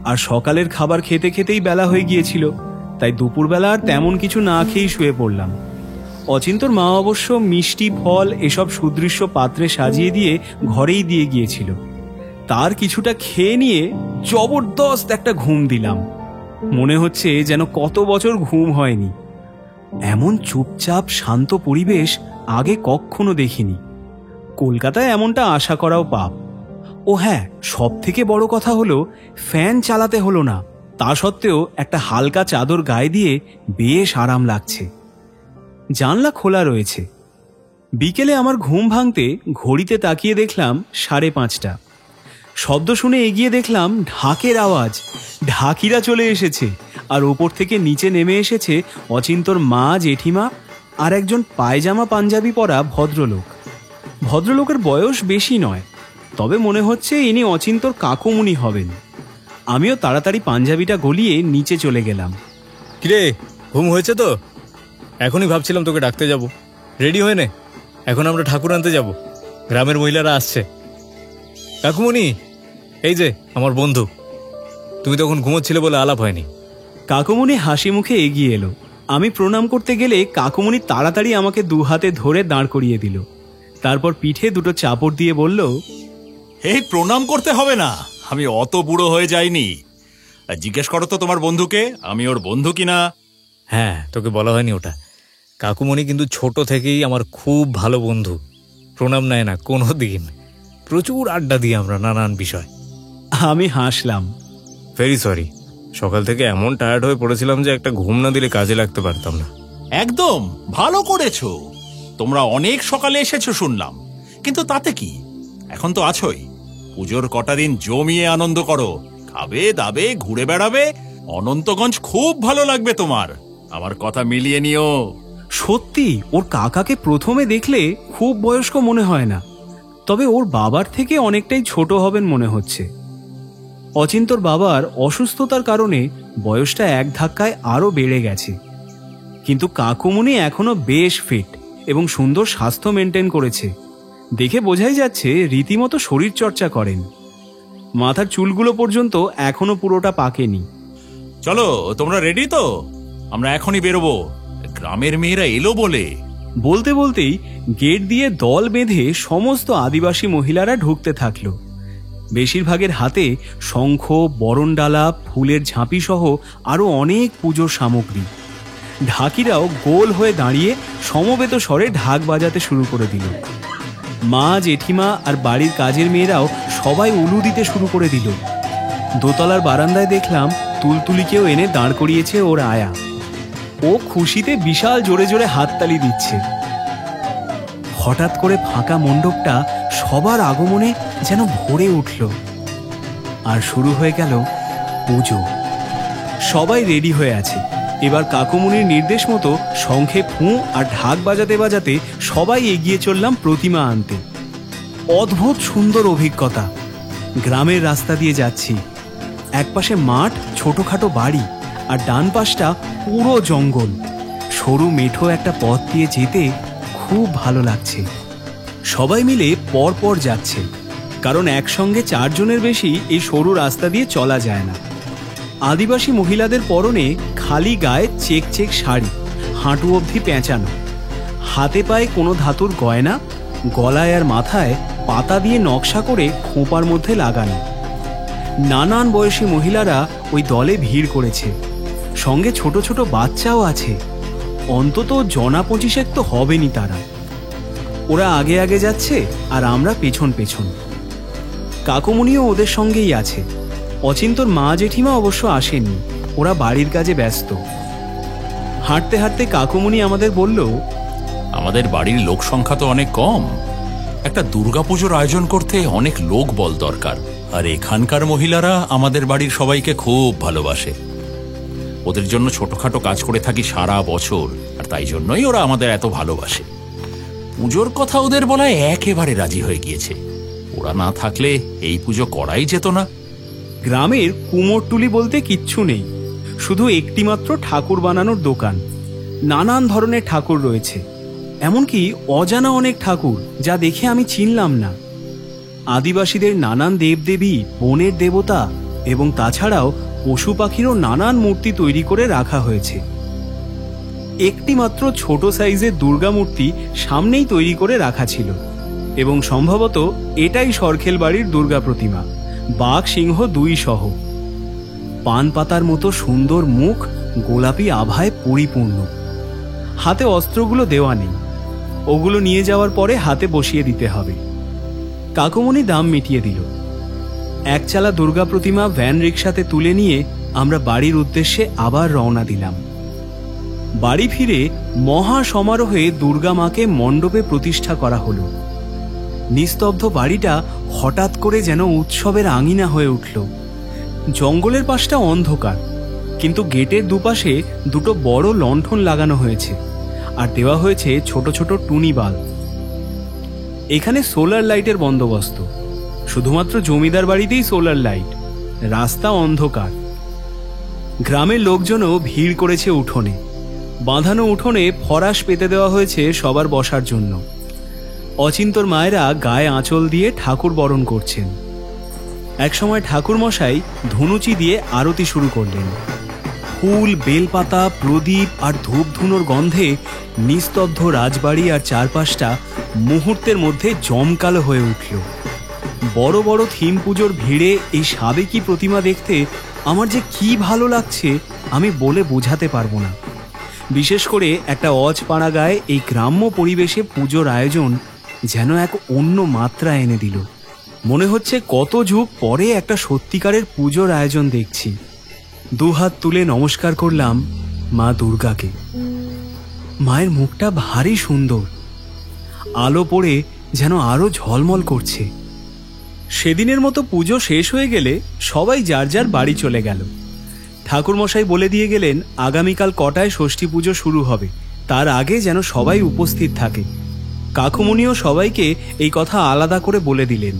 আর সকালের খাবার খেতে খেতেই বেলা হয়ে গিয়েছিল, তাই দুপুরবেলা আর তেমন কিছু না খেয়েই শুয়ে পড়লাম। অচিন্তর মা অবশ্য মিষ্টি, ফল এসব সুদৃশ্য পাত্রে সাজিয়ে দিয়ে ঘরেই দিয়ে গিয়েছিল। তার কিছুটা খেয়ে নিয়ে জবরদস্ত একটা ঘুম দিলাম। মনে হচ্ছে যেন কত বছর ঘুম হয়নি। এমন চুপচাপ শান্ত পরিবেশ আগে কখনো দেখিনি। কলকাতায় এমনটা আশা করাও পাপ। ও হ্যাঁ, সব থেকে বড় কথা হলো ফ্যান চালাতে হলো না। তা সত্ত্বেও একটা হালকা চাদর গায়ে দিয়ে বেশ আরাম লাগছে। জানলা খোলা রয়েছে। বিকেলে আমার ঘুম ভাঙতে ঘড়িতে তাকিয়ে দেখলাম 5:30। শব্দ শুনে এগিয়ে দেখলাম ঢাকের আওয়াজ। ঢাকিরা চলে এসেছে, আর ওপর থেকে নিচে নেমে এসেছে অচিন্তর মা, জেঠিমা আর একজন পায়জামা পাঞ্জাবি পরা ভদ্রলোক। ভদ্রলোকের বয়স বেশি নয়, তবে মনে হচ্ছে ইনি অচিন্তর কাকুমুনি হবেন। আমিও তাড়াতাড়ি পাঞ্জাবিটা গলিয়ে নিচে চলে গেলাম। কিরে, ঘুম হয়েছে তো? এখনই ভাবছিলাম তোকে ডাকতে যাব, রেডি হয়ে নে। এখন আমরা ঠাকুর আনতে যাব, গ্রামের মহিলারা আসছে। কাকুমণি, এই যে আমার বন্ধু। তুমি তখন ঘুমোচ্ছিলে বলে আলাপ হয়নি। কাকুমণি হাসি মুখে এগিয়ে এলো। আমি প্রণাম করতে গেলে কাকুমণি তাড়াতাড়ি আমাকে দু হাতে ধরে দাঁড় করিয়ে দিল। তারপর পিঠে দুটো চাপড় দিয়ে বলল, এই প্রণাম করতে হবে না, আমি অত বুড়ো হয়ে যাইনি। জিজ্ঞেস করো তো তোমার বন্ধুকে আমি ওর বন্ধু কিনা। হ্যাঁ, তোকে বলা হয়নি ওটা। কাকুমণি কিন্তু ছোট থেকেই আমার খুব ভালো বন্ধু। প্রণাম নেয় না কোনো দিন। প্রচুর আড্ডা দিই আমরা নানান বিষয়। আমি হাসলাম। ভেরি সরি, সকাল থেকে এমন টায়ার্ড হয়ে পড়েছিলাম যে একটা ঘুম না দিলে কাজে লাগতে পারতাম না। একদম ভালো করেছো। তোমরা অনেক সকালে এসেছো শুনলাম, কিন্তু তাতে কি, এখন তো আছোই। পুজোর কটা দিন জমিয়ে আনন্দ করো, খাবে দাবে, ঘুরে বেড়াবে। অনন্তগঞ্জ খুব ভালো লাগবে তোমার, আমার কথা মিলিয়ে নিও। সত্যি ওর কাকাকে প্রথমে দেখলে খুব বয়স্ক মনে হয় না, তবে ওর বাবার থেকে অনেকটাই ছোট হবেন মনে হচ্ছে। অচিন্তর বাবার অসুস্থতার কারণে বয়সটা এক ধাক্কায় আরো বেড়ে গেছে, কিন্তু কাকুমণি এখনো বেশ ফিট এবং সুন্দর স্বাস্থ্য মেনটেন করেছে। দেখে বোঝাই যাচ্ছে রীতিমতো শরীর চর্চা করেন। মাথার চুলগুলো পর্যন্ত এখনো পুরোটা পাকেনি। চলো, তোমরা রেডি তো? আমরা এখনই বেরোবো, গ্রামের মেয়েরা এলো বলে। বলতে বলতেই গেট দিয়ে দল বেঁধে সমস্ত আদিবাসী মহিলারা ঢুকতে থাকলো। বেশিরভাগের হাতে শঙ্খ, বরণডালা, ফুলের ঝাঁপি সহ আরো অনেক পুজোর সামগ্রী। ঢাকিরাও গোল হয়ে দাঁড়িয়ে সমবেত স্বরে ঢাক বাজাতে শুরু করে দিল। মা, জেঠিমা আর বাড়ির কাজের মেয়েরাও সবাই উলু দিতে শুরু করে দিল। দোতলার বারান্দায় দেখলাম তুলতুলিকেও এনে দাঁড় করিয়েছে ওর আয়া। ও খুশিতে বিশাল জোরে জোরে হাততালি দিচ্ছে। হঠাৎ করে ফাঁকা মণ্ডপটা সবার আগমনে যেন ভরে উঠল, আর শুরু হয়ে গেল পুজো। সবাই রেডি হয়ে আছে। এবার কাকুমণির নির্দেশ মতো শঙ্খে ফুঁ আর ঢাক বাজাতে বাজাতে সবাই এগিয়ে চললাম প্রতিমা আনতে। অদ্ভুত সুন্দর অভিজ্ঞতা। গ্রামের রাস্তা দিয়ে যাচ্ছি, একপাশে মাঠ, ছোটখাটো বাড়ি, আর ডান পাশটা পুরো জঙ্গল। সরু মেঠো একটা পথ দিয়ে যেতে খুব ভালো লাগছে। সবাই মিলে পর পর যাচ্ছে, কারণ একসঙ্গে 4 জনের বেশি এই সরু রাস্তা দিয়ে চলা যায় না। আদিবাসী মহিলাদের পরনে খালি গায়ে চেক চেক শাড়ি, হাঁটু অবধি পেঁচানো, হাতে পায়ে কোনো ধাতুর গয়না, গলায় আর মাথায় পাতা দিয়ে নকশা করে খোঁপার মধ্যে লাগানো। নানান বয়সী মহিলারা ওই দলে ভিড় করেছে, সঙ্গে ছোট ছোট বাচ্চাও আছে। অন্তত 25 তো হবেনি তারা। ওরা আগে আগে যাচ্ছে আর আমরা পেছন পেছন। কাকুমণিও ওদের সঙ্গেই আছে। অচিন্তর মা, জেঠিমা অবশ্য আসেননি, ওরা বাড়ির কাজে ব্যস্ত। হাঁটতে হাঁটতে কাকুমণি আমাদের বলল, আমাদের বাড়ির লোক সংখ্যা তো অনেক কম, একটা দুর্গাপুজোর আয়োজন করতে অনেক লোক বল দরকার। আর এখানকার মহিলারা আমাদের বাড়ির সবাইকে খুব ভালোবাসে। ওদের জন্য ছোটখাটো কাজ করে থাকি সারা বছর, আর তাই জন্যই ওরা আমাদের এত ভালোবাসে। পুজোর কথা ওদের বলায় একেবারে রাজি হয়ে গিয়েছে। ওরা না থাকলে এই পুজো করাই যেত না। গ্রামের কুমোরটুলি বলতে কিচ্ছু নেই, শুধু একটিমাত্র ঠাকুর বানানোর দোকান। নানান ধরনের ঠাকুর রয়েছে, এমনকি অজানা অনেক ঠাকুর যা দেখে আমি চিনলাম না। আদিবাসীদের নানান দেবদেবী, বনের দেবতা এবং তাছাড়াও পশু পাখিরও নানান মূর্তি তৈরি করে রাখা হয়েছে। একটিমাত্র ছোট সাইজের দুর্গা মূর্তি সামনেই তৈরি করে রাখা ছিল, এবং সম্ভবত এটাই সরখেল বাড়ির দুর্গা প্রতিমা, বাঘ সিংহ 2 সহ। পান পাতার মতো সুন্দর মুখ গোলাপি আভায় পরিপূর্ণ। হাতে অস্ত্রগুলো দেওয়া নেই, ওগুলো নিয়ে যাওয়ার পরে হাতে বসিয়ে দিতে হবে। কাকুমণি দাম মিটিয়ে দিল। একচালা দুর্গা প্রতিমা ভ্যান রিক্সাতে তুলে নিয়ে আমরা বাড়ির উদ্দেশ্যে আবার রওনা দিলাম। বাড়ি ফিরে মহা সমারোহে দুর্গা মাকে মণ্ডপে প্রতিষ্ঠা করা হলো। নিস্তব্ধ বাড়িটা হঠাৎ করে যেন উৎসবের আঙিনা হয়ে উঠল। জঙ্গলের পাশটা অন্ধকার, কিন্তু গেটের দুপাশে 2 বড় লণ্ঠন লাগানো হয়েছে, আর দেওয়া হয়েছে ছোট ছোট টুনি বাল্ব। এখানে সোলার লাইটের বন্দোবস্ত। শুধুমাত্র জমিদার বাড়িতেই সোলার লাইট। রাস্তা অন্ধকার। গ্রামের লোকজনও ভিড় করেছে উঠোনে। বাঁধানো উঠোনে ফরাশ পেতে দেওয়া হয়েছে সবার বসার জন্য। অচিন্তর মায়েরা গায়ে আঁচল দিয়ে ঠাকুর বরণ করছেন। একসময় ঠাকুর মশাই ধনুচি দিয়ে আরতি শুরু করলেন। ফুল, বেলপাতা, প্রদীপ আর ধূপ ধুনোর গন্ধে নিস্তব্ধ রাজবাড়ি আর চারপাশটা মুহূর্তের মধ্যে জমকালো হয়ে উঠল। বড় বড় থিম পুজোর ভিড়ে এই সাবেকি প্রতিমা দেখতে আমার যে কি ভালো লাগছে আমি বলে বোঝাতে পারবো না। বিশেষ করে একটা অজপাড়া গায়ে এই গ্রাম্য পরিবেশে পুজোর আয়োজন যেন এক অন্য মাত্রা এনে দিল। মনে হচ্ছে কত যুগ পরে একটা সত্যিকারের পুজোর আয়োজন দেখছি। দুহাত তুলে নমস্কার করলাম মা দুর্গাকে। মায়ের মুখটা ভারী সুন্দর, আলো পড়ে যেন আরো ঝলমল করছে। সেদিনের মতো পুজো শেষ হয়ে গেলে সবাই যার যার বাড়ি চলে গেল। ঠাকুরমশাই বলে দিয়ে গেলেন আগামীকাল কটায় ষষ্ঠী পুজো শুরু হবে, তার আগে যেন সবাই উপস্থিত থাকে। কাকুমুনিও সবাইকে এই কথা আলাদা করে বলে দিলেন।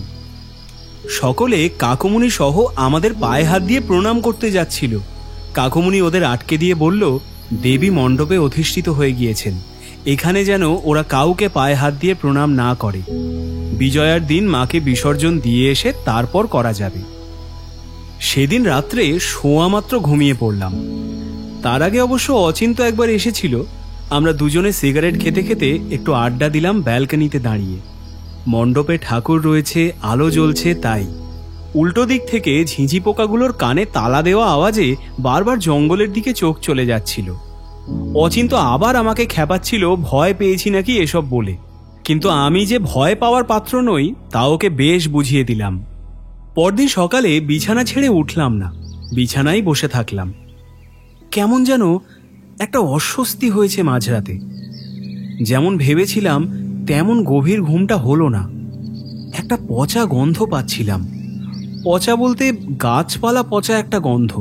সকলে কাকুমুনি সহ আমাদের পায়ে হাত দিয়ে প্রণাম করতে যাচ্ছিল। কাকুমুনি ওদের আটকে দিয়ে বলল, দেবী মণ্ডপে অধিষ্ঠিত হয়ে গিয়েছেন, এখানে যেন ওরা কাউকে পায়ে হাত দিয়ে প্রণাম না করে। বিজয়ার দিন মাকে বিসর্জন দিয়ে এসে তারপর করা যাবে। সেদিন রাত্রে শোয়া মাত্র ঘুমিয়ে পড়লাম। তার আগে অবশ্য অচিন্ত একবার এসেছিল। আমরা দুজনে সিগারেট খেতে খেতে একটু আড্ডা দিলাম ব্যালকনিতে দাঁড়িয়ে। মণ্ডপে ঠাকুর রয়েছে, আলো জ্বলছে, তাই উল্টো দিক থেকে ঝিঁঝি পোকাগুলোর কানে তালা দেওয়া আওয়াজে বারবার জঙ্গলের দিকে চোখ চলে যাচ্ছিল। অচিন্ত আবার আমাকে খেপাচ্ছিল ভয় পেয়েছি নাকি এসব বলে, কিন্তু আমি যে ভয় পাওয়ার পাত্র নই তা ওকে বেশ বুঝিয়ে দিলাম। পরদিন সকালে বিছানা ছেড়ে উঠলাম না, বিছানায় বসে থাকলাম। কেমন যেন একটা অস্বস্তি হয়েছে মাঝরাতে। যেমন ভেবেছিলাম তেমন গভীর ঘুমটা হলো না। একটা পচা গন্ধ পাচ্ছিলাম। পচা বলতে গাছপালা পচা একটা গন্ধ।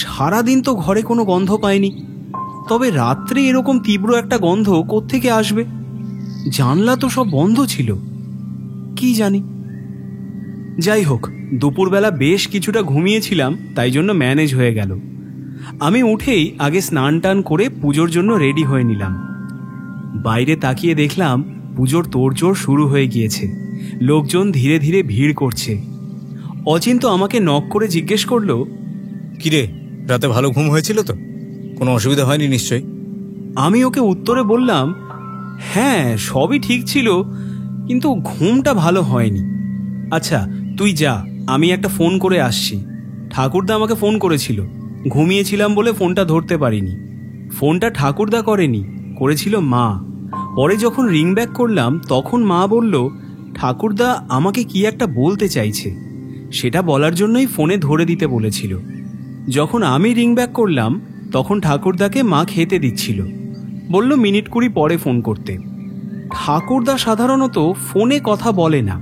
সারাদিন তো ঘরে কোনো গন্ধ পাইনি, তবে রাত্রে এরকম তীব্র একটা গন্ধ কোত্থেকে আসবে? জানলা তো সব বন্ধ ছিল, কি জানি। যাই হোক, দুপুরবেলা বেশ কিছুটা ঘুমিয়েছিলাম, তাই জন্য ম্যানেজ হয়ে গেল। আমি উঠেই আগে স্নান টান করে পুজোর জন্য রেডি হয়ে নিলাম। বাইরে তাকিয়ে দেখলাম পুজোর তোড়জোড় শুরু হয়ে গিয়েছে। লোকজন ধীরে ধীরে ভিড় করছে। অচিন্ত আমাকে নক করে জিজ্ঞেস করলো, কিরে, রাতে ভালো ঘুম হয়েছিল তো? কোনো অসুবিধা হয়নি নিশ্চয়ই? আমি ওকে উত্তরে বললাম, হ্যাঁ সবই ঠিক ছিল, কিন্তু ঘুমটা ভালো হয়নি। আচ্ছা তুই যা, আমি একটা ফোন করে আসছি। ঠাকুরদা আমাকে ফোন করেছিল, ঘুমিয়েছিলাম বলে ফোনটা ধরতে পারিনি। ফোনটা ঠাকুরদা করেনি, করেছিল মা। পরে যখন রিং ব্যাক করলাম তখন মা বলল ঠাকুরদা আমাকে কি একটা বলতে চাইছে, সেটা বলার জন্যই ফোনে ধরে দিতে বলেছিল। যখন আমি রিং ব্যাক করলাম তখন ঠাকুরদাকে মা খেতে দিচ্ছিল, বলল মিনিট 20 পরে ফোন করতে। ঠাকুরদা সাধারণত ফোনে কথা বলে না,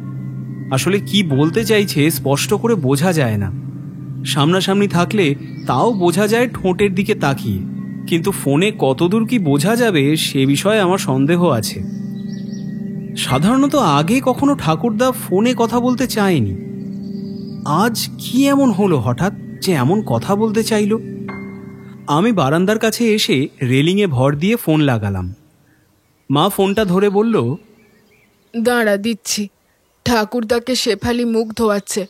আসলে কি বলতে চাইছে স্পষ্ট করে বোঝা যায় না। সামনাসামনি থাকলে তাও বোঝা যায় ঠোঁটের দিকে তাকিয়ে, কিন্তু ফোনে কতদূর কি বোঝা যাবে সে বিষয়ে আমার সন্দেহ আছে। সাধারণত আগে কখনো ঠাকুরদা ফোনে কথা বলতে চায়নি। আজ কি এমন হলো হঠাৎ যে এমন কথা বলতে চাইল? আমি বারান্দার কাছে এসে রেলিংয়ে ভর দিয়ে ফোন লাগালাম। মা ফোনটা ধরে বলল, দাঁড়া দিচ্ছি, ঠাকুরদাকে শেফালি মুখ ধোয়াচ্ছে,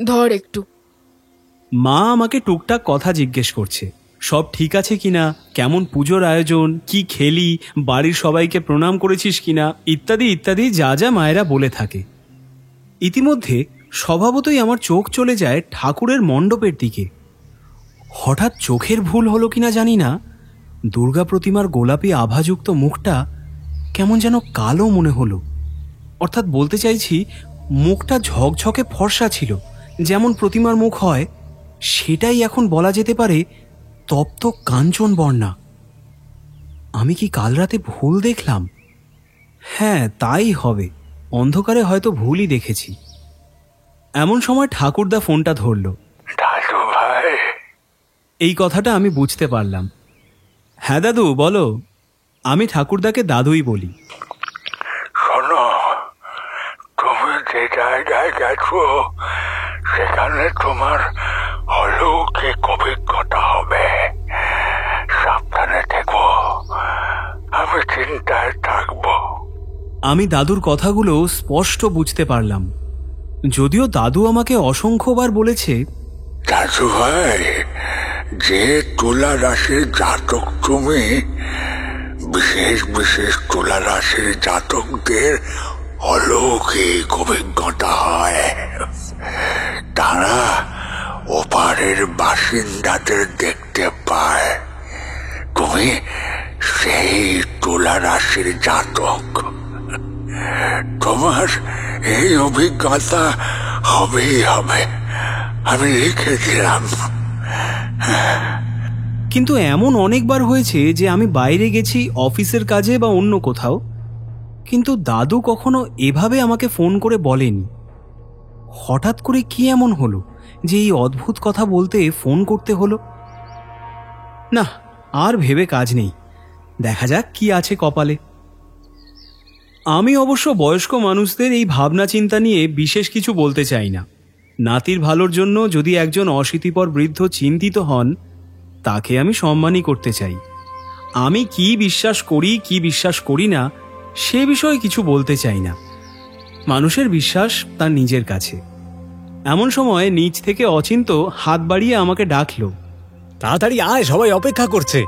ধর একটু। মা আমাকে টুকটাক কথা জিজ্ঞেস করছে, সব ঠিক আছে কিনা, কেমন পুজোর আয়োজন, কি খেলি, বাড়ির সবাইকে প্রণাম করেছিস কিনা, ইত্যাদি ইত্যাদি যা যা মায়েরা বলে থাকে। ইতিমধ্যে স্বভাবতই আমার চোখ চলে যায় ঠাকুরের মণ্ডপের দিকে। হঠাৎ চোখের ভুল হলো কিনা জানি না, দুর্গা প্রতিমার গোলাপি আভাযুক্ত মুখটা কেমন যেন কালো মনে হলো। অর্থাৎ বলতে চাইছি মুখটা ঝকঝকে ফর্সা ছিল, যেমন প্রতিমার মুখ হয়, সেটাই এখন বলা যেতে পারে তপ্ত কাঞ্চন বর্ণা। আমি কি কাল রাতে ভুল দেখলাম? হ্যাঁ তাই হবে, অন্ধকারে হয়তো ভুলই দেখেছি। এমন সময় ঠাকুরদা ফোনটা ধরল। দাদু ভাই, এই কথাটা আমি বুঝতে পারলাম। হ্যাঁ দাদু বলো। আমি ঠাকুরদাকে দাদুই বলি। শোনো, তুমি যে জায়গায় গেছো সেখানে তোমার অলৌকিক অভিজ্ঞতা হবে, সাবধানে থেকো, আমি চিন্তায় থাকবো। আমি দাদুর কথাগুলো স্পষ্ট বুঝতে পারলাম, যদিও দাদু আমাকে অসংখ্যবার বলেছে, দাদু ভাই, যে তুলা রাশির জাতক তুমি, বিশেষ বিশেষ তুলা রাশির জাতকদের অলৌকিক অভিজ্ঞতা হয়। তারা ওপারের বাসিন্দাদের দেখতে পায়। তুমি সেই তুলা রাশির জাতক। তোমার এই অভিজ্ঞতা হবেই হবে, আমি লিখে দিলাম। কিন্তু এমন অনেকবার হয়েছে যে আমি বাইরে গেছি অফিসের কাজে বা অন্য কোথাও, কিন্তু দাদু কখনো এভাবে আমাকে ফোন করে বলেনি। হঠাৎ করে কি এমন হলো যে এই অদ্ভুত কথা বলতে ফোন করতে হলো? না, আর ভেবে কাজ নেই, দেখা যাক কি আছে কপালে। আমি অবশ্য বয়স্ক মানুষদের এই ভাবনা চিন্তা নিয়ে বিশেষ কিছু বলতে চাই না। নাতির ভালোর জন্য যদি একজন অশীতিপর বৃদ্ধ চিন্তিত হন, তাকে আমি সম্মানই করতে চাই। আমি কি বিশ্বাস করি কি বিশ্বাস করি না সে বিষয়ে কিছু বলতে চাই না। মানুষের বিশ্বাস তার নিজের কাছে। এমন সময় নিচ থেকে অচিন্ত হাত বাড়িয়ে আমাকে ডাকলো, তাড়াতাড়ি আয়, সবাই অপেক্ষা করছে।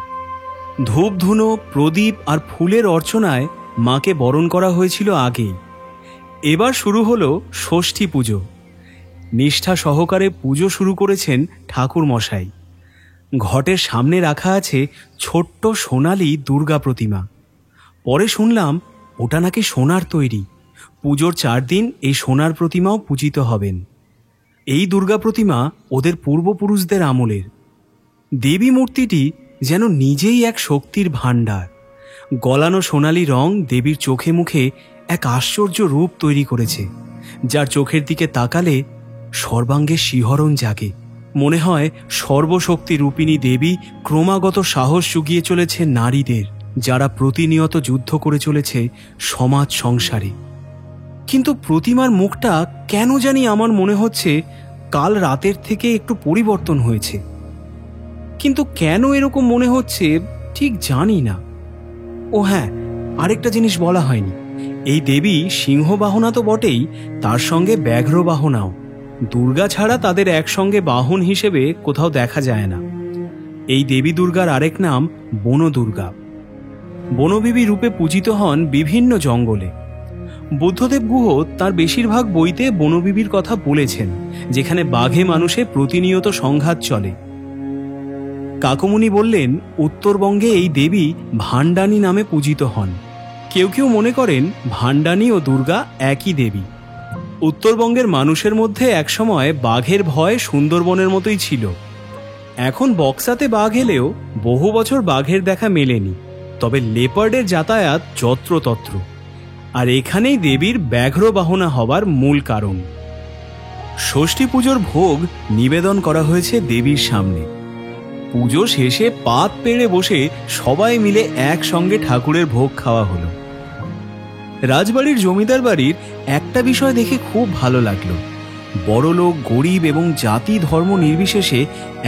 ধূপ ধুনো, প্রদীপ আর ফুলের অর্চনায় মাকে বরণ করা হয়েছিল আগেই। এবার শুরু হলো ষষ্ঠী পুজো। নিষ্ঠা সহকারে পুজো শুরু করেছেন ঠাকুর মশাই। ঘটের সামনে রাখা আছে ছোট্ট সোনালি দুর্গা প্রতিমা। পরে শুনলাম ওটা নাকি সোনার তৈরি। পুজোর 4 দিন এই সোনার প্রতিমাও পূজিত হবেন। এই দুর্গা প্রতিমা ওদের পূর্বপুরুষদের আমলের। দেবী মূর্তিটি যেন নিজেই এক শক্তির ভাণ্ডার। গলানো সোনালি রং দেবীর চোখে মুখে এক আশ্চর্য রূপ তৈরি করেছে, যার চোখের দিকে তাকালে সর্বাঙ্গে শিহরণ জাগে। মনে হয় সর্বশক্তি রূপিণী দেবী ক্রমাগত সাহস জুগিয়ে চলেছে নারীদের, যারা প্রতিনিয়ত যুদ্ধ করে চলেছে সমাজ সংসারে। কিন্তু প্রতিমার মুখটা কেন জানি আমার মনে হচ্ছে কাল রাতের থেকে একটু পরিবর্তন হয়েছে। কিন্তু কেন এরকম মনে হচ্ছে ঠিক জানি না। ও হ্যাঁ, আরেকটা জিনিস বলা হয়নি, এই দেবী সিংহবাহনা তো বটেই, তার সঙ্গে ব্যাঘ্র বাহনাও। দুর্গা ছাড়া তাদের একসঙ্গে বাহন হিসেবে কোথাও দেখা যায় না। এই দেবী দুর্গার আরেক নাম বনদুর্গা। বনবিবি রূপে পূজিত হন বিভিন্ন জঙ্গলে। বুদ্ধদেব গুহ তার বেশিরভাগ বইতে বনবিবির কথা বলেছেন, যেখানে বাঘে মানুষে প্রতিনিয়ত সংঘাত চলে। কাকুমুনি বললেন উত্তরবঙ্গে এই দেবী ভান্ডানী নামে পূজিত হন। কেউ কেউ মনে করেন ভান্ডানী ও দুর্গা একই দেবী। উত্তরবঙ্গের মানুষের মধ্যে একসময় বাঘের ভয় সুন্দরবনের মতোই ছিল। এখন বক্সাতে বাঘ এলেও বহু বছর বাঘের দেখা মেলেনি, তবে লেপার্ডের যাতায়াত যত্রতত্র। আর এখানেই দেবীর ব্যাঘ্র বাহনা হবার মূল কারণ। ষষ্ঠী পুজোর ভোগ নিবেদন করা হয়েছে দেবীর সামনে। পুজো শেষে পাত পেড়ে বসে সবাই মিলে একসঙ্গে ঠাকুরের ভোগ খাওয়া হলো। রাজবাড়ির জমিদার বাড়ির একটা বিষয় দেখে খুব ভালো লাগলো, বড়লোক গরিব এবং জাতি ধর্ম নির্বিশেষে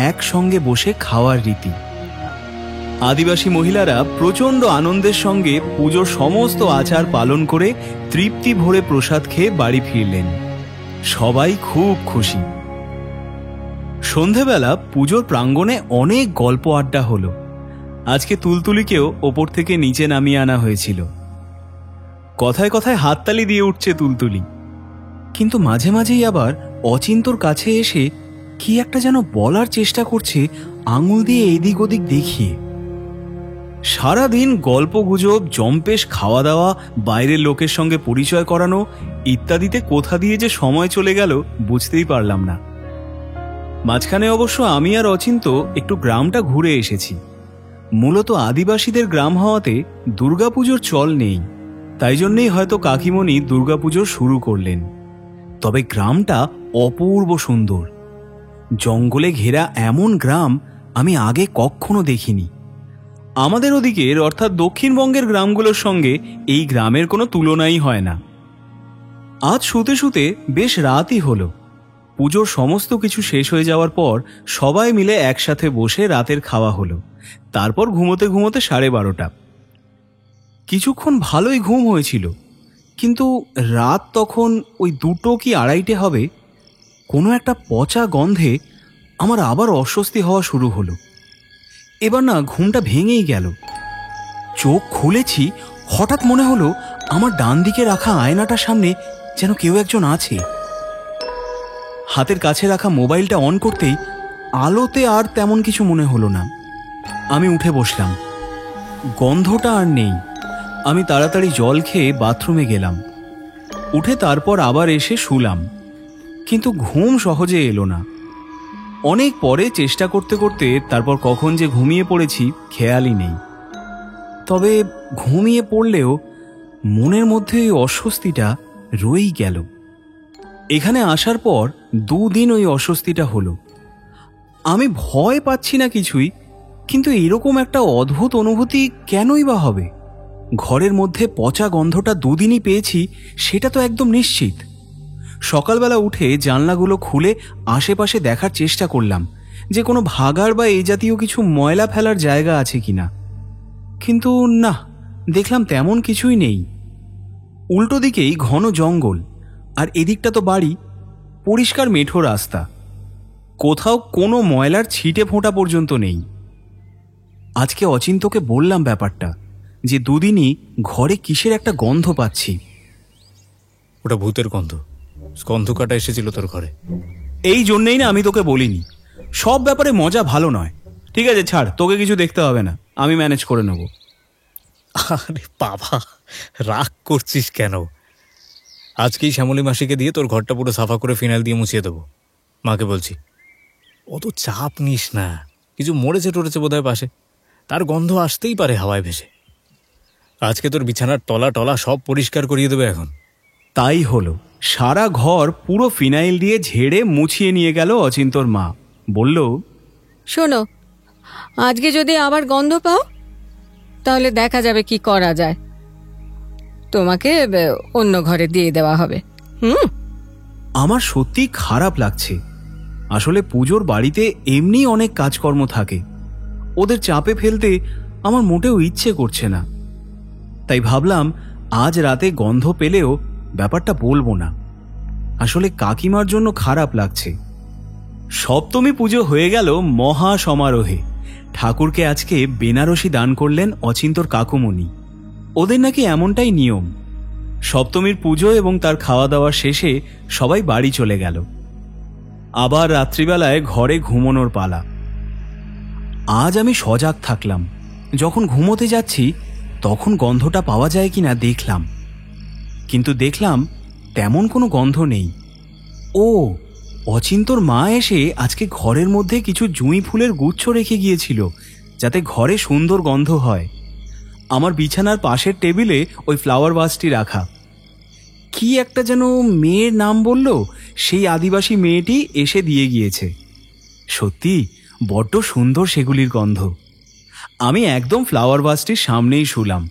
একসঙ্গে বসে খাওয়ার রীতি। আদিবাসী মহিলারা প্রচণ্ড আনন্দের সঙ্গে পুজোর সমস্ত আচার পালন করে তৃপ্তি ভরে প্রসাদ খেয়ে বাড়ি ফিরলেন। সবাই খুব খুশি। সন্ধেবেলা পুজোর প্রাঙ্গণে অনেক গল্প আড্ডা হলো। আজকে তুলতুলিকেও ওপর থেকে নিচে নামিয়ে আনা হয়েছিল। কথায় কথায় হাততালি দিয়ে উঠছে তুলতুলি, কিন্তু মাঝে মাঝেই আবার অচিন্তর কাছে এসে কি একটা যেন বলার চেষ্টা করছে আঙুল দিয়ে এদিক ওদিক দেখিয়ে। সারাদিন গল্প গুজব, জম্পেশ খাওয়া দাওয়া, বাইরের লোকের সঙ্গে পরিচয় করানো ইত্যাদিতে কোথা দিয়ে যে সময় চলে গেল বুঝতেই পারলাম না। মাঝখানে অবশ্য আমি আর অচিন্ত একটু গ্রামটা ঘুরে এসেছি। মূলত আদিবাসীদের গ্রাম হওয়াতে দুর্গাপুজোর চল নেই, তাই জন্যেই হয়তো কাকিমণি দুর্গাপুজো শুরু করলেন। তবে গ্রামটা অপূর্ব সুন্দর। জঙ্গলে ঘেরা এমন গ্রাম আমি আগে কখনো দেখিনি। আমাদের ওদিকের অর্থাৎ দক্ষিণবঙ্গের গ্রামগুলোর সঙ্গে এই গ্রামের কোনো তুলনাই হয় না। আজ শুতে শুতে বেশ রাতই হলো। পুজোর সমস্ত কিছু শেষ হয়ে যাওয়ার পর সবাই মিলে একসাথে বসে রাতের খাওয়া হলো। তারপর ঘুমোতে ঘুমোতে 12:30। কিছুক্ষণ ভালোই ঘুম হয়েছিল, কিন্তু রাত তখন ওই 2টো কি 2:30 হবে। কোনো একটা পচা গন্ধে আমার আবার অস্বস্তি হওয়া শুরু হলো। এবার না ঘুমটা ভেঙেই গেল। চোখ খুলেছি, হঠাৎ মনে হলো আমার ডান দিকে রাখা আয়নাটার সামনে যেন কেউ একজন আছে। হাতের কাছে রাখা মোবাইলটা অন করতেই আলোতে আর তেমন কিছু মনে হলো না। আমি উঠে বসলাম। গন্ধটা আর নেই। আমি তাড়াতাড়ি জল খেয়ে বাথরুমে গেলাম। উঠে তারপর আবার এসে শুলাম, কিন্তু ঘুম সহজে এলো না। অনেক পরে চেষ্টা করতে করতে তারপর কখন যে ঘুমিয়ে পড়েছি খেয়ালই নেই। তবে ঘুমিয়ে পড়লেও মনের মধ্যে ওই অস্বস্তিটা রয়েই গেল। এখানে আসার পর 2 দিন ওই অস্বস্তিটা হলো। আমি ভয় পাচ্ছি না কিছুই, কিন্তু এরকম একটা অদ্ভুত অনুভূতি কেনই বা হবে? ঘরের মধ্যে পচা গন্ধটা 2 দিনই পেয়েছি সেটা তো একদম নিশ্চিত। সকালবেলা উঠে জানলাগুলো খুলে আশেপাশে দেখার চেষ্টা করলাম যে কোনো ভাগার বা এই জাতীয় কিছু ময়লা ফেলার জায়গা আছে কিনা, কিন্তু না, দেখলাম তেমন কিছুই নেই। উল্টো দিকেই ঘন জঙ্গল, আর এদিকটা তো বাড়ি, পরিষ্কার মেঠো রাস্তা, কোথাও কোনো ময়লার ছিটে ফোঁটা পর্যন্ত নেই। আজকে অচিন্তকে বললাম ব্যাপারটা, যে 2 দিনই ঘরে কিসের একটা গন্ধ পাচ্ছি। ওটা ভূতের গন্ধ। স্কন্ধ কাটা এসেছিল তোর ঘরে। এই জন্যেই না আমি তোকে বলিনি, সব ব্যাপারে মজা ভালো নয়। ঠিক আছে, ছাড়, তোকে কিছু দেখতে হবে না, আমি ম্যানেজ করে নেব। আরে বাবা, রাগ করছিস কেন? আজকেই শ্যামলী মাসিকে দিয়ে তোর ঘরটা পুরো সাফা করে ফিনাইল দিয়ে মুছিয়ে দেবো। মাকে বলছি। অত চাপ নিস না, কিছু মরেছে টরেছে বোধহয় পাশে, তার গন্ধ আসতেই পারে হাওয়ায় ভেসে। আজকে তোর বিছানার তলা টলা সব পরিষ্কার করিয়ে দেবে এখন। তাই হলো, সারা ঘর পুরো ফিনাইল দিয়ে ঝেড়ে মুছিয়ে নিয়ে গেল অচিন্তর মা। বলল, শোনো, আজকে যদি আবার গন্ধ পাও তাহলে দেখা যাবে কি করা যায়। তোমাকে অন্য ঘরে দিয়ে দেওয়া হবে। আমার সত্যি খারাপ লাগছে। আসলে পুজোর বাড়িতে এমনি অনেক কাজকর্ম থাকে, ওদের চাপে ফেলতে আমার মোটেও ইচ্ছে করছে না। তাই ভাবলাম আজ রাতে গন্ধ পেলেও ব্যাপারটা বলবো না। আসলে কাকিমার জন্য খারাপ লাগছে। সপ্তমী পুজো হয়ে গেল মহা সমারোহে। ঠাকুরকে আজকে বেনারসি দান করলেন অচিন্তর কাকুমণি। ওদের নাকি এমনটাই নিয়ম। সপ্তমীর পুজো এবং তার খাওয়া দাওয়া শেষে সবাই বাড়ি চলে গেল। আবার রাত্রিবেলায় ঘরে ঘুমানোর পালা। আজ আমি সজাগ থাকলাম। যখন ঘুমোতে যাচ্ছি তখন গন্ধটা পাওয়া যায় কিনা দেখলাম, কিন্তু দেখলাম তেমন কোনো গন্ধ নেই। ও, অচিন্তর মা এসে আজকে ঘরের মধ্যে কিছু জুঁই ফুলের গুচ্ছ রেখে গিয়েছিল যাতে ঘরে সুন্দর গন্ধ হয়। আমার বিছানার পাশের টেবিলে ওই ফ্লাওয়ার ভাসটি রাখা। কি একটা যেন মেয়ের নাম বলল, সেই আদিবাসী মেয়েটি এসে দিয়ে গিয়েছে। সত্যি বড্ড সুন্দর সেগুলির গন্ধ। আমি একদম ফ্লাওয়ার ভাসটির সামনেই শুলাম।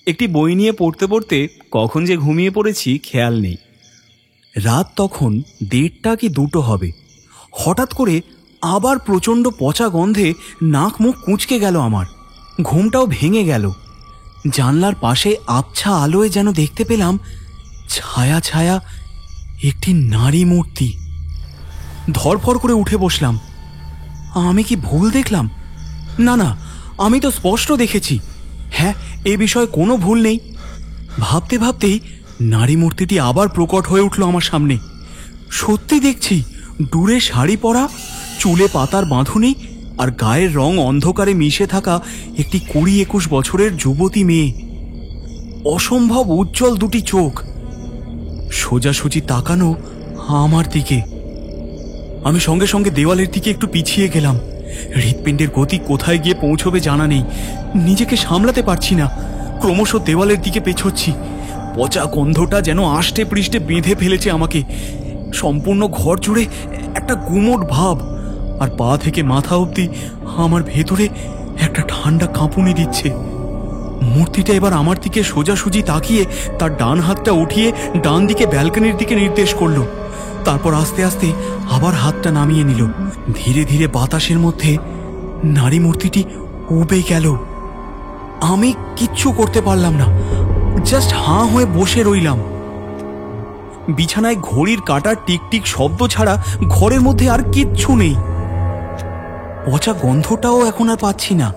একটি বই নিয়ে পড়তে পড়তে কখন যে ঘুমিয়ে পড়েছি খেয়াল নেই। রাত তখন 1:30 কি 2টো হবে। হঠাৎ করে আবার প্রচণ্ড পচা গন্ধে নাক মুখ কুঁচকে গেল আমার। ঘুমটাও ভেঙে গেল। জানলার পাশে আবছা আলোয় যেন দেখতে পেলাম ছায়া ছায়া একটি নারী মূর্তি। ধরফর করে উঠে বসলাম। আমি কি ভুল দেখলাম? না না, আমি তো স্পষ্ট দেখেছি। হ্যাঁ, এ বিষয়ে কোনো ভুল নেই। ভাবতে ভাবতেই নারী মূর্তিটি আবার প্রকট হয়ে উঠল আমার সামনে। সত্যি দেখছি দূরে শাড়ি পরা, চুলে পাতার বাঁধুনি, আর গায়ের রং অন্ধকারে মিশে থাকা একটি 20-21 বছরের যুবতী মেয়ে। অসম্ভব উজ্জ্বল দুটি চোখ, সোজাসুজি তাকানো আমার দিকে। আমি সঙ্গে সঙ্গে দেওয়ালের দিকে একটু পিছিয়ে গেলাম। হৃৎপিণ্ডের গতি কোথায় গিয়ে পৌঁছবে জানা নেই। নিজেকে সামলাতে পারছি না, ক্রমশ দেওয়ালের দিকে পেছোচ্ছি। পচা গন্ধটা যেন আষ্টে পৃষ্ঠে বেঁধে ফেলেছে আমাকে। সম্পূর্ণ ঘর জুড়ে একটা গুমোট ভাব, আর পা থেকে মাথা অবধি আমার ভেতরে একটা ঠান্ডা কাঁপুনি দিচ্ছে। মূর্তিটা এবার আমার দিকে সোজাসুজি তাকিয়ে তার ডান হাতটা উঠিয়ে ডান দিকে ব্যালকনির দিকে নির্দেশ করলো। তারপর আস্তে আস্তে আবার হাতটা নামিয়ে নিল। ধীরে ধীরে বাতাসের মধ্যে নারী মূর্তিটি উবে গেল। আমি কিচ্ছু করতে পারলাম না। জাস্ট হাঁ হয়ে বসে রইলাম। বিছানায় ঘড়ির কাঁটার টিকটিক শব্দ ছাড়া ঘরের মধ্যে আর কিচ্ছু নেই। পচা গন্ধটাও এখন আর পাচ্ছি না।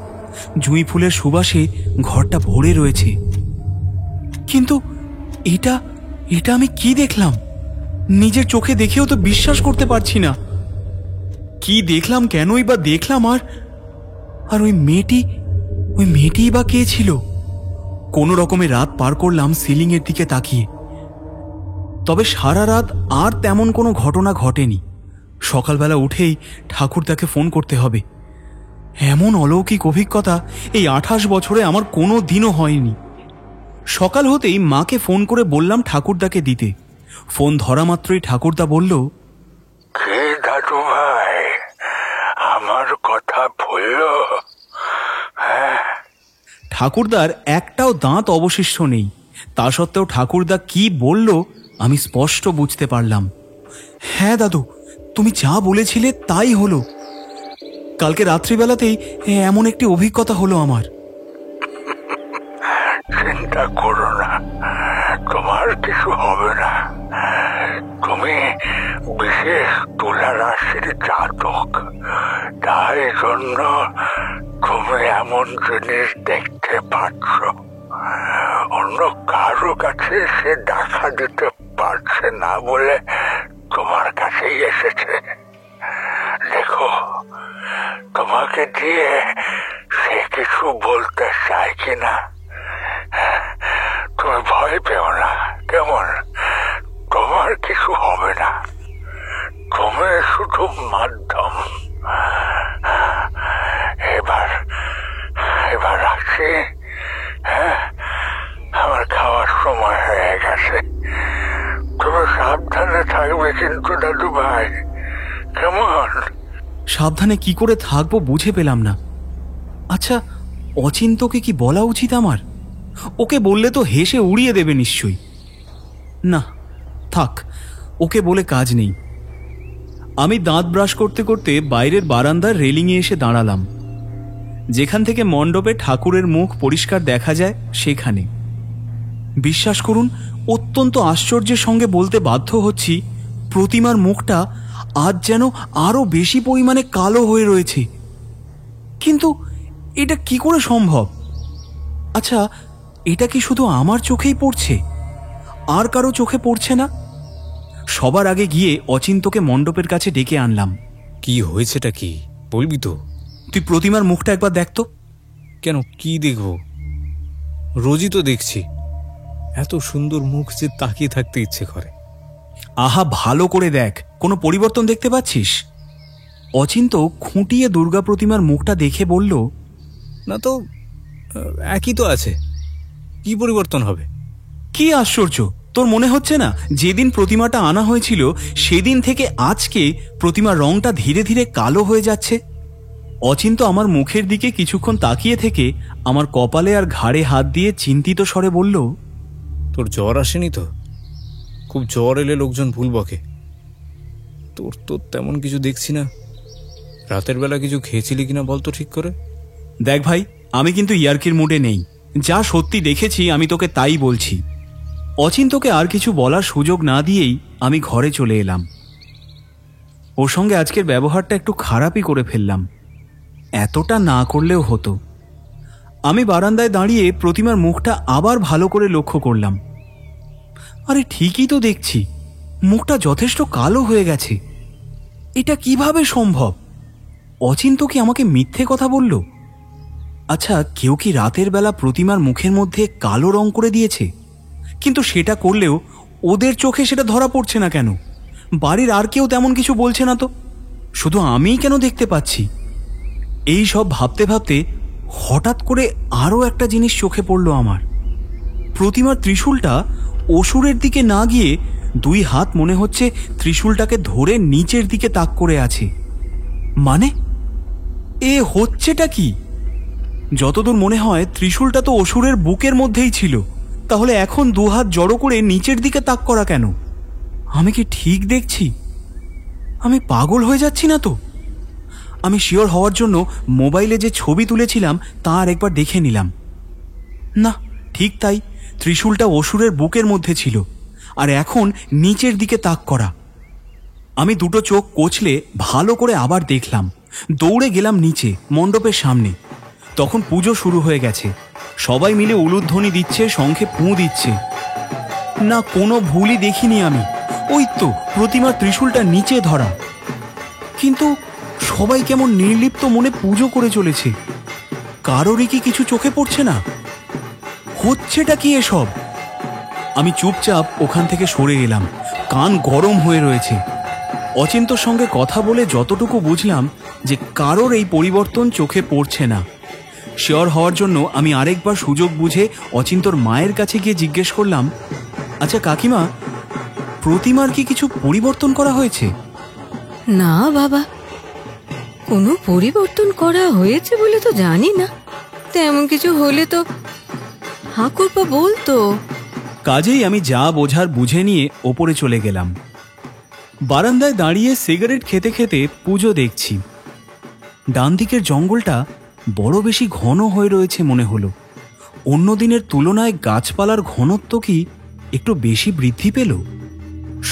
জুঁই ফুলের সুবাসে ঘরটা ভরে রয়েছে। কিন্তু এটা এটা আমি কি দেখলাম? নিজের চোখে দেখেও তো বিশ্বাস করতে পারছি না। কি দেখলাম, কেনই বা দেখলাম? আর ওই মেয়েটি বা কে ছিল? কোনো রকমে রাত পার করলাম সিলিং এর দিকে তাকিয়ে। তবে সারা রাত আর তেমন কোনো ঘটনা ঘটেনি। সকালবেলা উঠেই ঠাকুরদাকে ফোন করতে হবে। এমন অলৌকিক অভিজ্ঞতা এই 28 বছরে আমার কোনো দিনও হয়নি। সকাল হতেই মাকে ফোন করে বললাম ঠাকুরদাকে দিতে। ফোন ধরা মাত্রই ঠাকুরদা বলল, কে দাদু ভাই, আমার কথা বলল? ঠাকুরদার একটাও দাঁত অবশিষ্ট নেই। তা সত্ত্বেও ঠাকুরদা কি বলল আমি স্পষ্ট বুঝতে পারলাম। হ্যাঁ দাদু, তুমি যা বলেছিলে তাই হলো। কালকে রাত্রিবেলাতেই এমন একটি অভিজ্ঞতা হলো আমার। চিন্তা করো না, তোমার কিছু হবে না। তুমি বিশেষ তুলা রাশির জাতক, তাই জন্য তুমি এমন জিনিস দেখতে পাচ্ছ। অন্য কারো কাছে সে দেখা দিতে পারছে না বলে তোমার কাছেই এসেছে। দেখো, তোমাকে দিয়ে সে কিছু বলতে চায় কিনা। তুমি ভয় পেও না, কেমন? তোমার কিছু হবে না, তুমি শুধু মাধ্যম। এবার আসছি। হ্যাঁ, আমার খাওয়ার সময় হয়ে গেছে। তুমি সাবধানে থাকবে কিন্তু দাদু ভাই, কেমন? সাবধানে কি করে থাকবো বুঝে পেলাম না। আচ্ছা, অচিন্তকে কি বলা উচিত আমার? ওকে বললে তো হেসে উড়িয়ে দেবে নিশ্চয়ই। না, থাক, ওকে বলে কাজ নেই। আমি দাঁত ব্রাশ করতে করতে বাইরের বারান্দার রেলিংয়ে এসে দাঁড়ালাম। যেখান থেকে মণ্ডপে ঠাকুরের মুখ পরিষ্কার দেখা যায় সেখানে। বিশ্বাস করুন, অত্যন্ত আশ্চর্যের সঙ্গে বলতে বাধ্য হচ্ছি, প্রতিমার মুখটা আজ যেন আরো বেশি পরিমাণে কালো হয়ে রয়েছে। কিন্তু এটা কি করে সম্ভব? আচ্ছা, এটা কি শুধু আমার চোখেই পড়ছে, আর কারো চোখে পড়ছে না? সবার আগে গিয়ে অচিন্তকে মণ্ডপের কাছে ডেকে আনলাম। কি হয়েছেটা কি বলবি তো? তুই প্রতিমার মুখটা একবার দেখ তো। কেন, কি দেখব? রোজই তো দেখছি। এত সুন্দর মুখ যে তাকিয়ে থাকতে ইচ্ছে করে। আহা, ভালো করে দেখ, কোনো পরিবর্তন দেখতে পাচ্ছিস? অচিন্ত খুঁটিয়ে দুর্গা প্রতিমার মুখটা দেখে বলল, না তো, একই তো আছে, কি পরিবর্তন হবে? কি আশ্চর্য! তোর মনে হচ্ছে না যেদিন প্রতিমাটা আনা হয়েছিল সেদিন থেকে আজকে প্রতিমার রংটা ধীরে ধীরে কালো হয়ে যাচ্ছে? অচিন্ত আমার মুখের দিকে কিছুক্ষণ তাকিয়ে থেকে আমার কপালে আর ঘাড়ে হাত দিয়ে চিন্তিত স্বরে বলল, তোর জ্বর আসেনি তো? খুব জ্বর এলে লোকজন ভুল বকে। তোর তো তেমন কিছু দেখছি না। রাতের বেলা কিছু খেয়েছিলি কিনা বলতো ঠিক করে। দেখ ভাই, আমি কিন্তু ইয়ার্কির মুডে নেই। যা সত্যি দেখেছি আমি তোকে তাই বলছি। অচিন্তকে আর কিছু বলার সুযোগ না দিয়েই আমি ঘরে চলে এলাম। ওর সঙ্গে আজকের ব্যবহারটা একটু খারাপই করে ফেললাম। এতটা না করলেও হতো। আমি বারান্দায় দাঁড়িয়ে প্রতিমার মুখটা আবার ভালো করে লক্ষ্য করলাম। আরে ঠিকই তো দেখছি, মুখটা যথেষ্ট কালো হয়ে গেছে। এটা কিভাবে সম্ভব? অচিন্ত কি আমাকে মিথ্যে কথা বলল? আচ্ছা, কেউ কি রাতের বেলা প্রতিমার মুখের মধ্যে কালো রং করে দিয়েছে? কিন্তু সেটা করলেও ওদের চোখে সেটা ধরা পড়ছে না কেন? বাড়ির আর কেউ তেমন কিছু বলছে না তো, শুধু আমিই কেন দেখতে পাচ্ছি? এই সব ভাবতে ভাবতে হঠাৎ করে আরও একটা জিনিস চোখে পড়ল আমার। প্রতিমার ত্রিশূলটা অসুরের দিকে না গিয়ে দুই হাত মনে হচ্ছে ত্রিশূলটাকে ধরে নিচের দিকে তাক করে আছে। মানে এ হচ্ছেটা কি? যতদূর মনে হয় ত্রিশূলটা তো অসুরের বুকের মধ্যেই ছিল, তাহলে এখন দুহাত জড়ো করে নিচের দিকে তাক করা কেন? আমি কি ঠিক দেখছি? আমি পাগল হয়ে যাচ্ছি না তো? আমি শিওর হওয়ার জন্য মোবাইলে যে ছবি তুলেছিলাম তা আর একবার দেখে নিলাম। না, ঠিক তাই, ত্রিশূলটা অসুরের বুকের মধ্যে ছিল, আর এখন নিচের দিকে তাক করা। আমি দুটো চোখ কচলে ভালো করে আবার দেখলাম, দৌড়ে গেলাম নিচে মণ্ডপের সামনে। তখন পুজো শুরু হয়ে গেছে, সবাই মিলে উলুধ্বনি দিচ্ছে, শঙ্খে ফুঁ দিচ্ছে। না, কোনো ভুলই দেখিনি আমি। ওই তো প্রতিমার ত্রিশূলটা নিচে ধরা, কিন্তু সবাই কেমন নির্লিপ্ত মনে পুজো করে চলেছে। কারোরই কি কিছু চোখে পড়ছে না? হচ্ছেটা কি এসব? আমি চুপচাপ ওখান থেকে সরে এলাম, কান গরম হয়ে রয়েছে। অচিন্তর সঙ্গে কথা বলে যতটুকু বুঝলাম যে কারোর এই পরিবর্তন চোখে পড়ছে না। শিওর হওয়ার জন্য আমি আরেকবার সুযোগ বুঝে অচিন্তর মায়ের কাছে গিয়ে জিজ্ঞেস করলাম, আচ্ছা কাকিমা, প্রতিমার কি কিছু পরিবর্তন করা হয়েছে? না বাবা, কোনো পরিবর্তন করা হয়েছে বলে তো জানি না। তেমন কিছু হলে তো ঠাকুরপা বলতো। কাজেই আমি যা বোঝার বুঝে নিয়ে ওপরে চলে গেলাম। বারান্দায় দাঁড়িয়ে সিগারেট খেতে খেতে পুজো দেখছি। ডান দিকের জঙ্গলটা বড় বেশি ঘন হয়ে রয়েছে মনে হলো। অন্য দিনের তুলনায় গাছপালার ঘনত্ব কি একটু বেশি বৃদ্ধি পেল?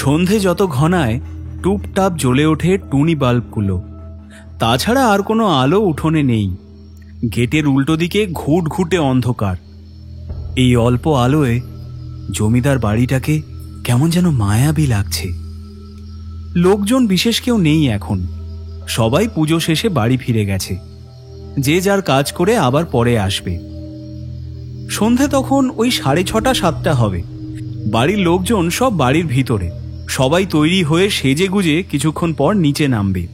সন্ধে যত ঘনায় টুপটাপ জ্বলে ওঠে টুনি বাল্বগুলো। তাছাড়া আর কোনো আলো উঠোনে নেই। গেটের উল্টো দিকে ঘুটঘুটে অন্ধকার। এই অল্প আলোয় জমিদার বাড়িটাকে কেমন যেন মায়াবী লাগছে। লোকজন বিশেষ কেউ নেই এখন, সবাই পুজো শেষে বাড়ি ফিরে গেছে। যে যার কাজ করে আবার পরে আসবে। সন্ধে তখন ওই 6:30 7টা হবে। বাড়ির লোকজন সব বাড়ির ভিতরে, সবাই তৈরি হয়ে সেজে গুজে কিছুক্ষণ পর নিচে নামবে।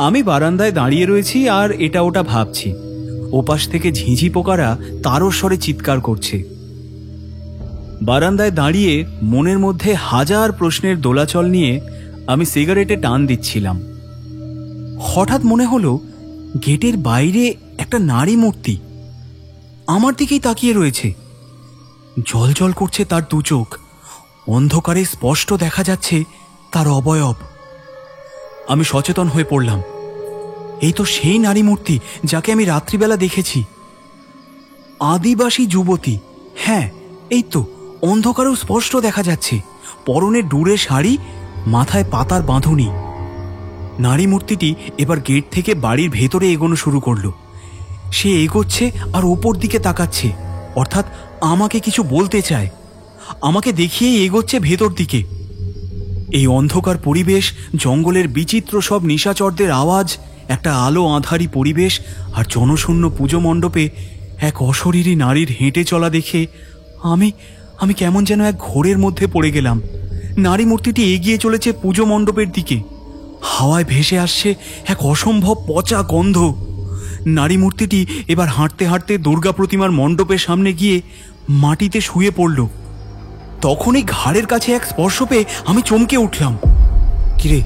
আমি বারান্দায় দাঁড়িয়ে রয়েছি আর এটা ওটা ভাবছি। ওপাশ থেকে ঝিঁঝি পোকারা তারস্বরে চিৎকার করছে। বারান্দায় দাঁড়িয়ে মনের মধ্যে হাজার প্রশ্নের দোলাচল নিয়ে আমি সিগারেটে টান দিচ্ছিলাম। হঠাৎ মনে হলো গেটের বাইরে একটা নারী মূর্তি আমার দিকেই তাকিয়ে রয়েছে। জলজল করছে তার দু চোখ, অন্ধকারে স্পষ্ট দেখা যাচ্ছে তার অবয়ব। আমি সচেতন হয়ে পড়লাম। এই তো সেই নারী মূর্তি যাকে আমি রাত্রিবেলা দেখেছি। আদিবাসী যুবতী, হ্যাঁ এই তো, অন্ধকারেও স্পষ্ট দেখা যাচ্ছে। পরনে ডুরে শাড়ি, মাথায় পাতার বাঁধুনি। নারী মূর্তিটি এবার গেট থেকে বাড়ির ভেতরে এগোনো শুরু করলো। সে এগোচ্ছে আর ওপর দিকে তাকাচ্ছে, অর্থাৎ আমাকে কিছু বলতে চায়। আমাকে দেখিয়েই এগোচ্ছে ভেতর দিকে। এই অন্ধকার পরিবেশ, জঙ্গলের বিচিত্র সব নিশাচরদের আওয়াজ, একটা আলো আঁধারি পরিবেশ আর জনশূন্য পুজো মণ্ডপে এক অশরীরী নারীর হেঁটে চলা দেখে আমি কেমন যেন এক ঘোরের মধ্যে পড়ে গেলাম। নারী মূর্তিটি এগিয়ে চলেছে পুজো মণ্ডপের দিকে। হাওয়ায় ভেসে আসছে এক অসম্ভব পচা গন্ধ। নারী মূর্তিটি এবার হাঁটতে হাঁটতে দুর্গা প্রতিমার মণ্ডপের সামনে গিয়ে মাটিতে শুয়ে পড়ল। তখনই ঘাড়ের কাছে এক স্পর্শ পেয়ে আমি চমকে উঠলাম। কিরে,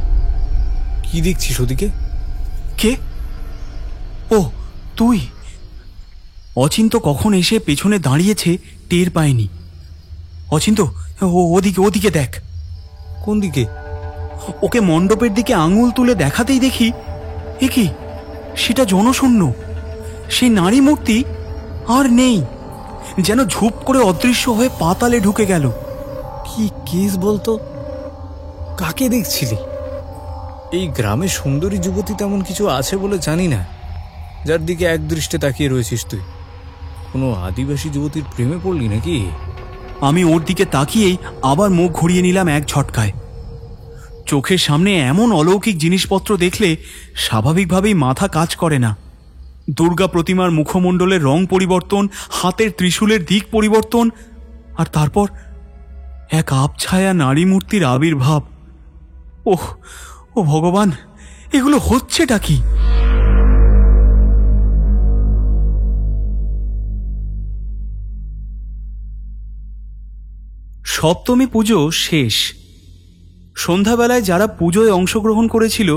কি দেখছিস ওদিকে? কে? ও তুই? অচিন্ত কখন এসে পেছনে দাঁড়িয়েছে টের পায়নি। অচিন্ত, ওদিকে দেখ। কোন দিকে? ওকে মণ্ডপের দিকে আঙুল তুলে দেখাতেই দেখি এ কি, সেটা জনশূন্য। সেই নারী মূর্তি আর নেই, যেন ঝুপ করে অদৃশ্য হয়ে পাতালে ঢুকে গেল। কি কেস বলতো? কাকে দেখছিলি? এই গ্রামে সুন্দরী যুবতী তেমন কিছু আছে বলে জানি না, যার দিকে এক দৃষ্টে তাকিয়ে রয়েছিস তুই। কোনো আদিবাসী যুবতীর প্রেমে পড়লি নাকি? আমি ওর দিকে তাকিয়েই আবার মুখ ঘুরিয়ে নিলাম এক ঝটকায়। চোখের সামনে এমন অলৌকিক জিনিসপত্র দেখলে স্বাভাবিকভাবেই মাথা কাজ করে না। দুর্গা প্রতিমার মুখমণ্ডলের রং পরিবর্তন, হাতের ত্রিশূলের দিক পরিবর্তন, আর তারপর এক আবছায়া নারী মূর্তির আবির্ভাব। ও ভগবান, এগুলো হচ্ছেটা কি? সপ্তমী পুজো শেষ। সন্ধ্যাবেলায় যারা পুজোয় অংশগ্রহণ করেছিল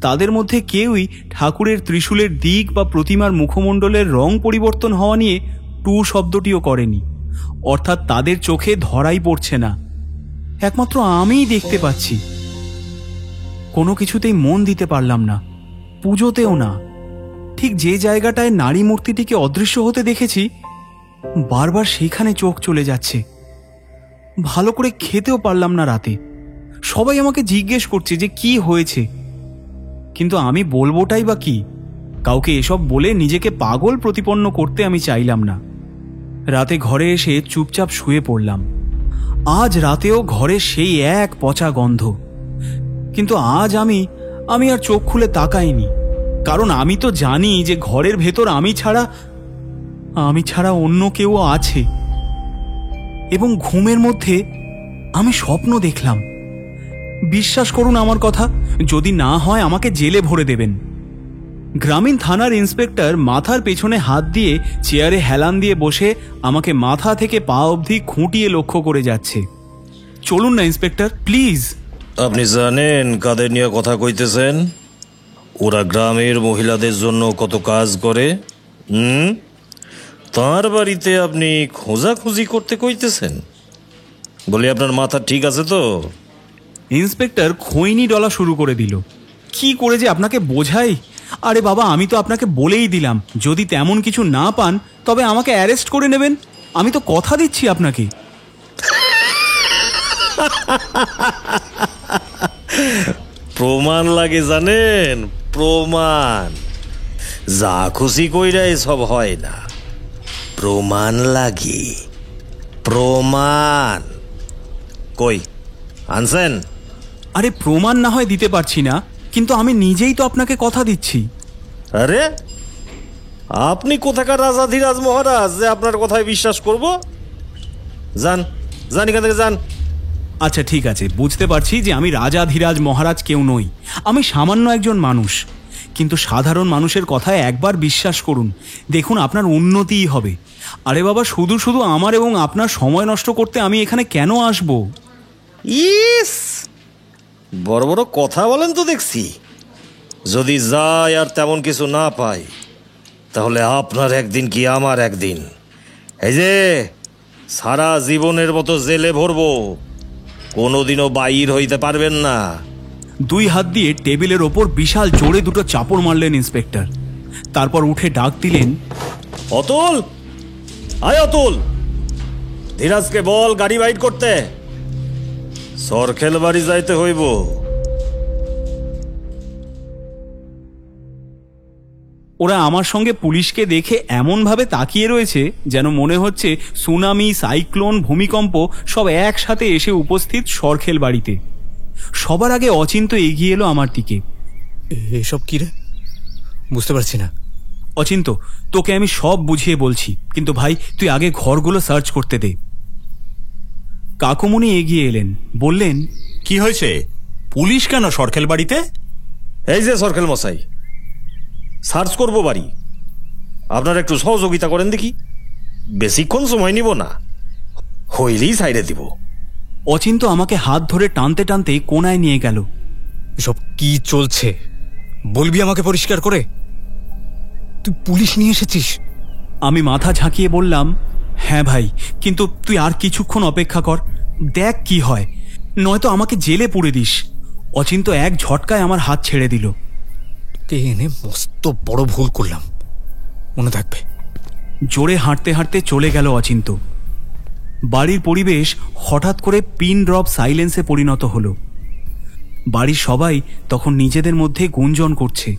তাদের মধ্যে কেউই ঠাকুরের ত্রিশূলের দিক বা প্রতিমার মুখমণ্ডলের রং পরিবর্তন হওয়া নিয়ে টু শব্দটিও করেনি, অর্থাৎ তাদের চোখে ধরাই পড়ছে না। একমাত্র আমিই দেখতে পাচ্ছি। কোনো কিছুতেই মন দিতে পারলাম না, পুজোতেও না। ঠিক যে জায়গাটায় নারী মূর্তিটিকে অদৃশ্য হতে দেখেছি বারবার সেইখানে চোখ চলে যাচ্ছে। ভালো করে খেতেও পারলাম না রাতে। সবাই আমাকে জিজ্ঞেস করছে যে কি হয়েছে, কিন্তু আমি বলবোটাই বা কি? কাউকে এসব বলে নিজেকে পাগল প্রতিপন্ন করতে আমি চাইলাম না। রাতে ঘরে এসে চুপচাপ শুয়ে পড়লাম। আজ রাতেও ঘরে সেই এক পচা গন্ধ, কিন্তু আজ আমি আর চোখ খুলে তাকাইনি, কারণ আমি তো জানি যে ঘরের ভেতর আমি ছাড়া অন্য কেউ আছে। এবং ঘুমের মধ্যে আমি স্বপ্ন দেখলাম। বিশ্বাস করুন আমার কথা, যদি না হয় আমাকে জেলে ভরে দেবেন। গ্রামীণ থানার ইন্সপেক্টর মাথার পেছনে হাত দিয়ে চেয়ারে হেলান দিয়ে বসে আমাকে মাথা থেকে পা অবধি খুঁটিয়ে লক্ষ্য করে যাচ্ছে। চলুন না ইন্সপেক্টর, প্লিজ। আপনি জানেন কাদের নিয়ে কথা কইতেছেন? ওরা গ্রামের মহিলাদের জন্য কত কাজ করে। তার বাড়িতে আপনি খোঁজাখুঁজি করতে কইতেছেন? বলি, আপনার মাথা ঠিক আছে তো? ইন্সপেক্টর খৈনি ডলা শুরু করে দিল। কি করে যে আপনাকে বোঝাই? আরে বাবা, আমি তো আপনাকে বলেই দিলাম, যদি তেমন কিছু না পান তবে আমাকে অ্যারেস্ট করে নেবেন। আমি তো কথা দিচ্ছি আপনাকে। প্রমাণ লাগে জানেন? প্রমাণ। যা খুশি কইরা এসব হয় না, প্রমাণ লাগে। প্রমাণ কই আনছেন? আরে প্রমাণ না হয় দিতে পারছি না, কিন্তু আমি নিজেই তো আপনাকে কথা দিচ্ছি। আরে আপনি কোথাকার রাজাধিরাজ মহারাজ যে আপনার কথায় বিশ্বাস করব? যান যান, এখান থেকে যান। আচ্ছা ঠিক আছে, বুঝতে পারছি যে আমি রাজাধিরাজ মহারাজ কেউ নই। আমি সামান্য একজন মানুষ, কিন্তু সাধারণ মানুষের কথায় একবার বিশ্বাস করুন, দেখুন আপনার উন্নতিই হবে। আরে বাবা, শুধু শুধু আমার এবং আপনার সময় নষ্ট করতে আমি এখানে কেন আসব? ইস, বড় বড় কথা বলেন তো দেখছি। যদি যায় আর তেমন কিছু না পাই, তাহলে আপনার একদিন কি আমার একদিন। এই যে সারা জীবনের মতো জেলে ভরবো, কোনোদিনও বাইর হইতে পারবেন না। দুই হাত দিয়ে টেবিলের ওপর বিশাল জোরে দুটো চাপড় মারলেন ইন্সপেক্টর। তারপর উঠে ডাক দিলেন, অতুল, আয় অতুল, ধীরাজকে বল গাড়ি বাইট করতে, সরখেল বাড়ি যাইতে হইব। ওরা আমার সঙ্গে পুলিশকে দেখে এমনভাবে তাকিয়ে রয়েছে যেন মনে হচ্ছে সুনামি, সাইক্লোন, ভূমিকম্প সব একসাথে এসে উপস্থিত সরখেল বাড়িতে। সবার আগে অচিন্ত এগিয়ে এলো আমার দিকে। এসব কি রে? বুঝতে পারছি না। অচিন্ত, তোকে আমি সব বুঝিয়ে বলছি, কিন্তু ভাই তুই আগে ঘরগুলো সার্চ করতে দে। কাকুমণি এগিয়ে এলেন, বললেন, কি হয়েছে? পুলিশ কেন সরখেল বাড়িতে? এই যে সরখেল মশাই, সার্চ করব বাড়ি, আপনার একটু সহযোগিতা করেন দেখি। বেশিক্ষণ সময় নিব না, হইলেই সাইডে দিব। অচিন্ত আমাকে হাত ধরে টানতে টানতে কোনায় নিয়ে গেল। এসব কি চলছে বলবি আমাকে পরিষ্কার করে? তুই পুলিশ নিয়ে এসেছিস? আমি মাথা ঝাঁকিয়ে বললাম, হ্যাঁ ভাই, কিন্তু তুই আর কিছুক্ষণ অপেক্ষা কর, দেখ কি হয়, নয়তো আমাকে জেলে পুরে দিস। অচিন্ত এক ঝটকায় আমার হাত ছেড়ে দিল। এনে মস্ত বড় ভুল করলাম, মনে থাকবে। জোরে হাঁটতে হাঁটতে চলে গেল অচিন্ত। বাড়ির পরিবেশ হঠাৎ করে পিন ড্রপ সাইলেন্সে পরিণত হলো। বাড়ির সবাই তখন নিজেদের মধ্যে গুঞ্জন করছে,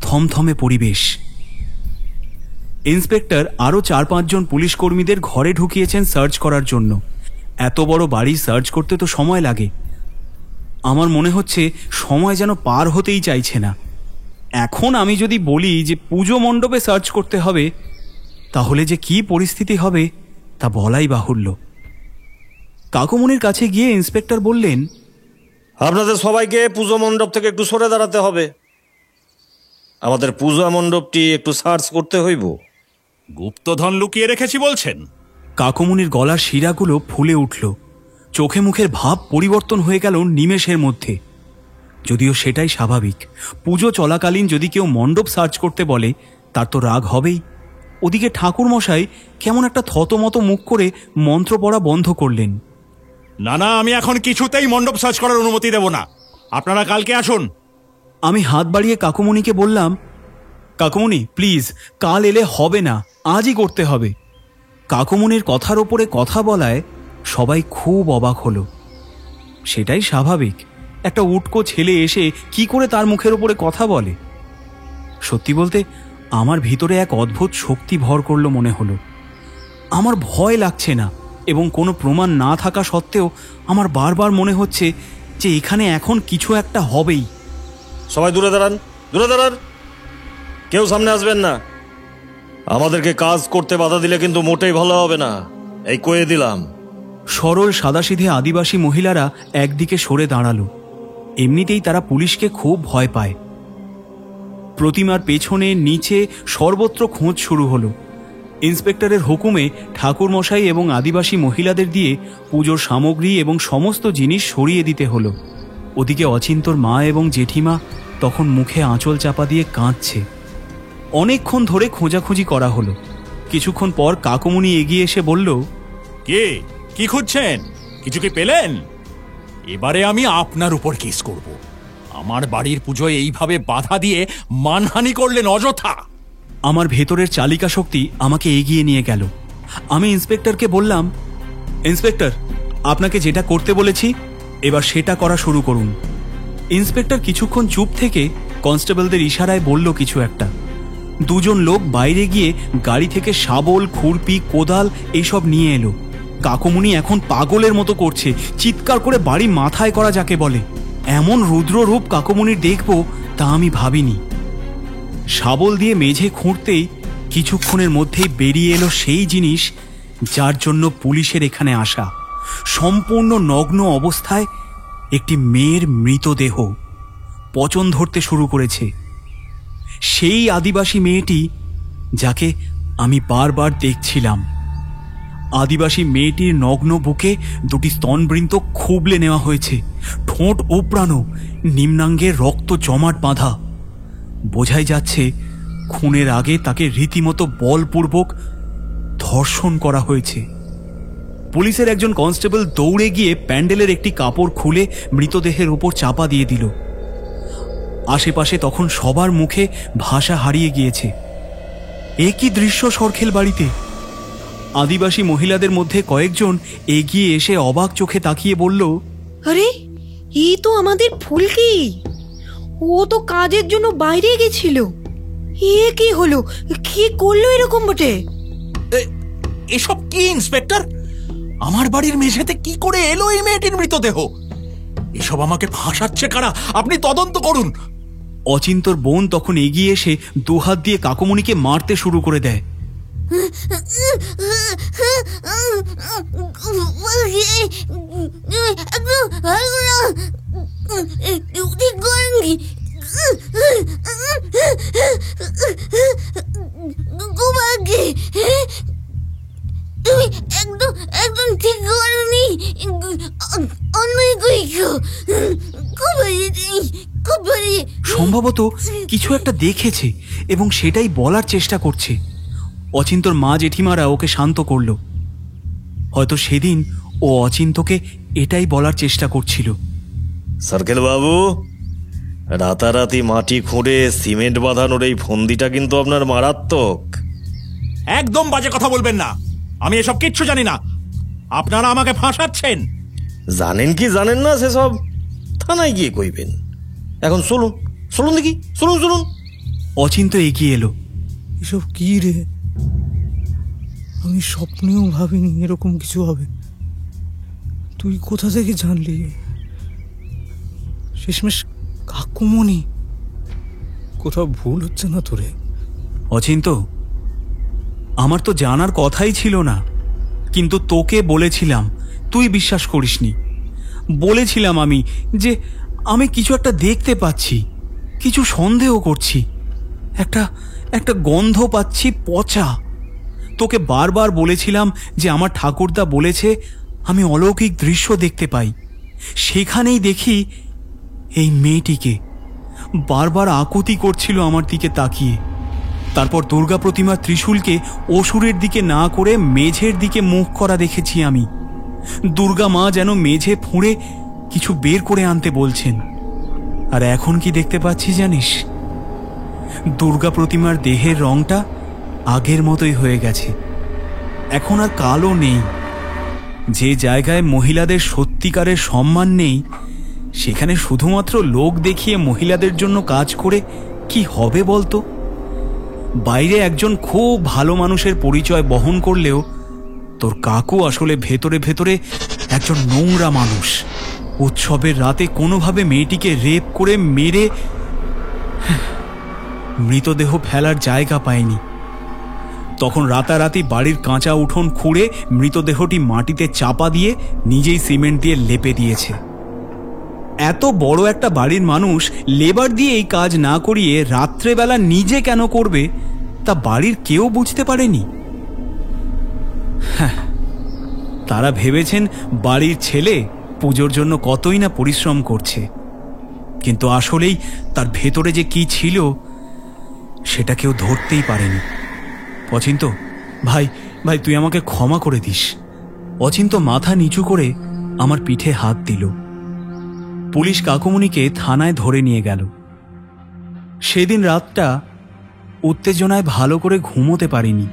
থমথমে পরিবেশ। ইন্সপেক্টর আরও 4-5 জন পুলিশ কর্মীদের ঘরে ঢুকিয়েছেন সার্চ করার জন্য। এত বড় বাড়ি সার্চ করতে তো সময় লাগে। আমার মনে হচ্ছে সময় যেন পার হতেই চাইছে না। এখন আমি যদি বলি যে পুজো মণ্ডপে সার্চ করতে হবে, তাহলে যে কি পরিস্থিতি হবে তা বলাই বাহুল্য। কাকুমণির কাছে গিয়ে ইন্সপেক্টর বললেন, আপনাদের সবাইকে পুজো মণ্ডপ থেকে একটু সরে দাঁড়াতে হবে। আমাদের পূজা মণ্ডপটি একটু সার্চ করতে হইব। গুপ্তধন লুকিয়ে রেখেছি বলছেন? কাকুমণির গলার শিরাগুলো ফুলে উঠল, চোখে মুখের ভাব পরিবর্তন হয়ে গেল নিমেষের মধ্যে। যদিও সেটাই স্বাভাবিক, পুজো চলাকালীন যদি কেউ মণ্ডপ সার্চ করতে বলে তার তো রাগ হবেই। ওদিকে ঠাকুর মশাই কেমন একটা থতমত মুখ করে মন্ত্র পড়া বন্ধ করলেন। না না, আমি এখন কিছুতেই মণ্ডপ সার্চ করার অনুমতি দেব না, আপনারা কালকে আসুন। আমি হাত বাড়িয়ে কাকুমণিকে বললাম, কাকুমণি প্লিজ, কাল এলে হবে না, আজই করতে হবে। কাকুমনির কথার ওপরে কথা বলায় সবাই খুব অবাক হলো। সেটাই স্বাভাবিক, একটা উটকো ছেলে এসে কি করে তার মুখের ওপরে কথা বলে। সত্যি বলতে আমার ভিতরে এক অদ্ভুত শক্তি ভর করলো মনে হলো। আমার ভয় লাগছে না, এবং কোনো প্রমাণ না থাকা সত্ত্বেও আমার বারবার মনে হচ্ছে যে এখানে এখন কিছু একটা হবেই। সবাই দূরে দাঁড়ান, দূরে দাঁড়ান, কেউ সামনে আসবেন না। আমাদেরকে কাজ করতে বাধা দিলে কিন্তু মোটেই ভালো হবে না, এই কয়ে দিলাম। সরল সাদাসিধে আদিবাসী মহিলারা একদিকে সরে দাঁড়ালো। এমনিতেই তারা পুলিশকে খুব ভয় পায়। প্রতিমার পেছনে নিচে সর্বত্র খোঁজ শুরু হলো। ইন্সপেক্টরের হুকুমে ঠাকুরমশাই এবং আদিবাসী মহিলাদের দিয়ে পুজোর সামগ্রী এবং সমস্ত জিনিস সরিয়ে দিতে হলো। ওদিকে অচিন্তর মা এবং জেঠিমা তখন মুখে আঁচল চাপা দিয়ে কাঁদছে। অনেকক্ষণ ধরে খোঁজাখুঁজি করা হলো। কিছুক্ষণ পর কাকুমনি এগিয়ে এসে বলল, কি খুঁজছেন? কিছু কি পেলেন? এবারে আমি আপনার উপর কেস করব। আমার বাড়ির পুজোয় এইভাবে বাধা দিয়ে মানহানি করলেন অযথা। আমার ভেতরের চালিকা শক্তি আমাকে এগিয়ে নিয়ে গেল। আমি ইন্সপেক্টরকে বললাম, ইন্সপেক্টর, আপনাকে যেটা করতে বলেছি এবার সেটা করা শুরু করুন। ইন্সপেক্টর কিছুক্ষণ চুপ থেকে কনস্টেবলদের ইশারায় বলল কিছু একটা। দুজন লোক বাইরে গিয়ে গাড়ি থেকে শাবল, খুরপি, কোদাল এইসব নিয়ে এলো। কাকুমনি এখন পাগলের মতো করছে, চিৎকার করে বাড়ি মাথায় করা যাকে বলে। এমন রুদ্র রূপ কাকুমনির দেখব তা আমি ভাবিনি। শাবল দিয়ে মেঝে খুঁড়তেই কিছুক্ষণের মধ্যেই বেরিয়ে এলো সেই জিনিস যার জন্য পুলিশের এখানে আসা। সম্পূর্ণ নগ্ন অবস্থায় একটি মেয়ের মৃতদেহ পচন ধরতে শুরু করেছে। সেই আদিবাসী মেয়েটি যাকে আমি বারবার দেখছিলাম। আদিবাসী মেয়েটির নগ্ন বুকে দুটি স্তনবৃন্ত খুবলে নেওয়া হয়েছে, ঠোঁট উপড়ানো, নিম্নাঙ্গে রক্ত জমাট বাঁধা। বোঝাই যাচ্ছে খুনের আগে তাকে রীতিমতো বলপূর্বক ধর্ষণ করা হয়েছে। পুলিশের একজন কনস্টেবল দৌড়ে গিয়ে প্যান্ডেলের একটি কাপড় খুলে মৃতদেহের উপর চাপা দিয়ে দিল। আশেপাশে তখন সবার মুখে ভাষা হারিয়ে গিয়েছে। একই দৃশ্য সরখেল বাড়িতে। আদিবাসী মহিলাদের মধ্যে কয়েকজন এগিয়ে এসে অবাক চোখে তাকিয়ে বলল, আরে এই তো আমাদের ফুলকি, ও তো কাজের জন্য বাইরে গেছিল। এ কি হলো, কি করলো এরকম বটে? এসব কি ইন্সপেক্টর? আমার বাড়ির মেঝেতে কি করে এলো এই মেয়েটির মৃতদেহ? এসব আমাকে ফাঁসাচ্ছে কারা? আপনি তদন্ত করুন। অচিন্তর বোন তখন এগিয়ে এসে দুহাত দিয়ে কাকুমনিকে মারতে শুরু করে দেয়। তুমি একদম ঠিক করনি, অন্যায় করেছো। সম্ভবত কিছু একটা দেখেছে এবং সেটাই বলার চেষ্টা করছে। অচিন্তর মা জেঠিমারা ওকে শান্ত করল। হয়তো সেদিন ও অচিন্তকে এটাই বলার চেষ্টা করছিল। সার্কেল বাবু, রাতারাতি মাটি খুঁড়ে সিমেন্ট বাঁধানোর এই ফন্দিটা কিন্তু আপনার মারাত্মক। একদম বাজে কথা বলবেন না, আমি এসব কিচ্ছু জানি না। আপনারা আমাকে ফাঁসাচ্ছেন। জানেন কি জানেন না সেসব থানায় গিয়ে কইবেন। এখন চলুন চলুন দেখি, চলুন চলুন। অচিন্ত এগিয়ে এলো। এসব কি রে? আমি স্বপ্নেও ভাবিনি এরকম কিছু হবে। তুই কোথা থেকে জানলি? শেষমেশ কাকুমনি, কোথাও ভুল হচ্ছে না তোরে? অচিন্ত, আমার তো জানার কথাই ছিল না, কিন্তু তোকে বলেছিলাম, তুই বিশ্বাস করিসনি। বলেছিলাম আমি যে আমি কিছু একটা দেখতে পাচ্ছি, কিছু সন্দেহ করছি, একটা গন্ধ পাচ্ছি পচা। তোকে বারবার বলেছিলাম যে আমার ঠাকুরদা বলেছে আমি অলৌকিক দৃশ্য দেখতে পাই। সেখানেই দেখি এই মেয়েটিকে বারবার আকুতি করছিল আমার দিকে তাকিয়ে। তারপর দুর্গা প্রতিমার ত্রিশূলকে অসুরের দিকে না করে মেঝের দিকে মুখ করা দেখেছি আমি। দুর্গা মা যেন মেঝে ফুঁড়ে কিছু বের করে আনতে বলছেন। আর এখন কি দেখতে পাচ্ছি জানিস? দুর্গা প্রতিমার দেহের রংটা আগের মতোই হয়ে গেছে। এখন আর কালও নেই। যে জায়গায় মহিলাদের সত্যিকারের সম্মান নেই, সেখানে শুধুমাত্র লোক দেখিয়ে মহিলাদের জন্য কাজ করে কি হবে বলতো? বাইরে একজন খুব ভালো মানুষের পরিচয় বহন করলেও তোর কাকু আসলে ভেতরে ভেতরে একজন নোংরা মানুষ। উৎসবের রাতে কোনোভাবে মেয়েটিকে রেপ করে মেরে মৃতদেহ ফেলার জায়গা পায়নি। তখন রাতারাতি বাড়ির কাঁচা উঠোন খুঁড়ে মৃতদেহটি মাটিতে চাপা দিয়ে নিজেই সিমেন্ট দিয়ে লেপে দিয়েছে। এত বড় একটা বাড়ির মানুষ লেবার দিয়ে এই কাজ না করিয়ে রাত্রেবেলা নিজে কেন করবে তা বাড়ির কেউ বুঝতে পারেনি। হ্যাঁ, তারা ভেবেছেন বাড়ির ছেলে পুজোর জন্য কতই না পরিশ্রম করছে, কিন্তু আসলেই তার ভেতরে যে কি ছিল সেটা কেউ ধরতেই পারেনি। অচিন্ত, ভাই ভাই তুই আমাকে ক্ষমা করে দিস। অচিন্ত মাথা নিচু করে আমার পিঠে হাত দিল। পুলিশ কাকুমণিকে থানায় ধরে নিয়ে গেল। সেদিন রাতটা উত্তেজনায় ভালো করে ঘুমোতে পারিনি।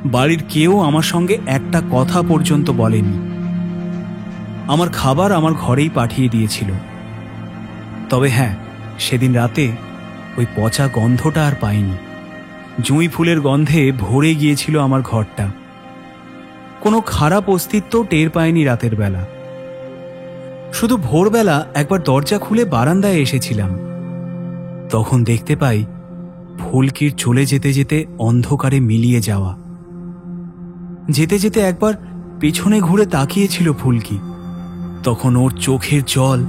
বাড়ির কেউ আমার সঙ্গে একটা কথা পর্যন্ত বলেনি। আমার খাবার আমার ঘরেই পাঠিয়ে দিয়েছিল। তবে হ্যাঁ, সেদিন রাতে ওই পচা গন্ধটা আর পাইনি। জুঁই ফুলের গন্ধে ভরে গিয়েছিল আমার ঘরটা। কোনো খারাপ অস্তিত্ব টের পায়নি রাতের বেলা। শুধু ভোরবেলা একবার দরজা খুলে বারান্দায় এসেছিলাম। তখন দেখতে পাই ফুলকির চলে যেতে যেতে অন্ধকারে মিলিয়ে যাওয়া। যেতে যেতে একবার পেছনে ঘুরে তাকিয়েছিল ফুলকি। তখন ওর চোখের জল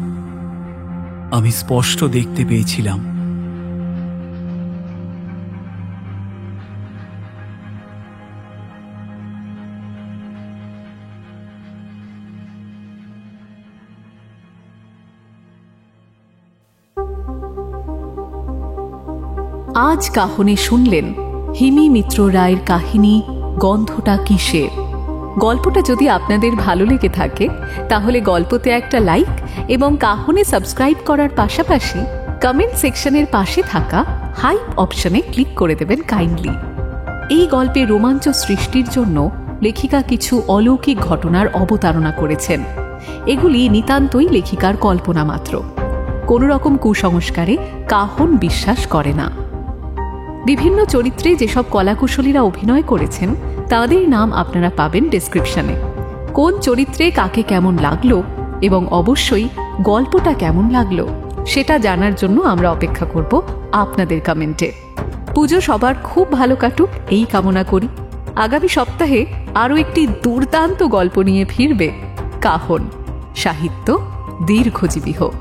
আমি স্পষ্ট দেখতে পেয়েছিলাম। আজ কাহনে শুনলেন হিমি মিত্র রায়ের কাহিনী গন্ধটা কিসের। গল্পটা যদি আপনাদের ভালো লেগে থাকে তাহলে গল্পতে একটা লাইক এবং কাহনে সাবস্ক্রাইব করার পাশাপাশি কমেন্ট সেকশনের পাশে থাকা হাইপ অপশনে ক্লিক করে দেবেন কাইন্ডলি। এই গল্পে রোমাঞ্চ সৃষ্টির জন্য লেখিকা কিছু অলৌকিক ঘটনার অবতারণা করেছেন। এগুলি নিতান্তই লেখিকার কল্পনা মাত্র। কোনো রকম কুসংস্কারে কাহন বিশ্বাস করে না। বিভিন্ন চরিত্রে যেসব কলাকুশলীরা অভিনয় করেছেন তাদের নাম আপনারা পাবেন ডেসক্রিপশনে। কোন চরিত্রে কাকে কেমন লাগলো এবং অবশ্যই গল্পটা কেমন লাগলো সেটা জানার জন্য আমরা অপেক্ষা করব আপনাদের কমেন্টে। পুজো সবার খুব ভালো কাটুক এই কামনা করি। আগামী সপ্তাহে আরও একটি দুর্দান্ত গল্প নিয়ে ফিরবে কাহন। সাহিত্য দীর্ঘজীবী হোক।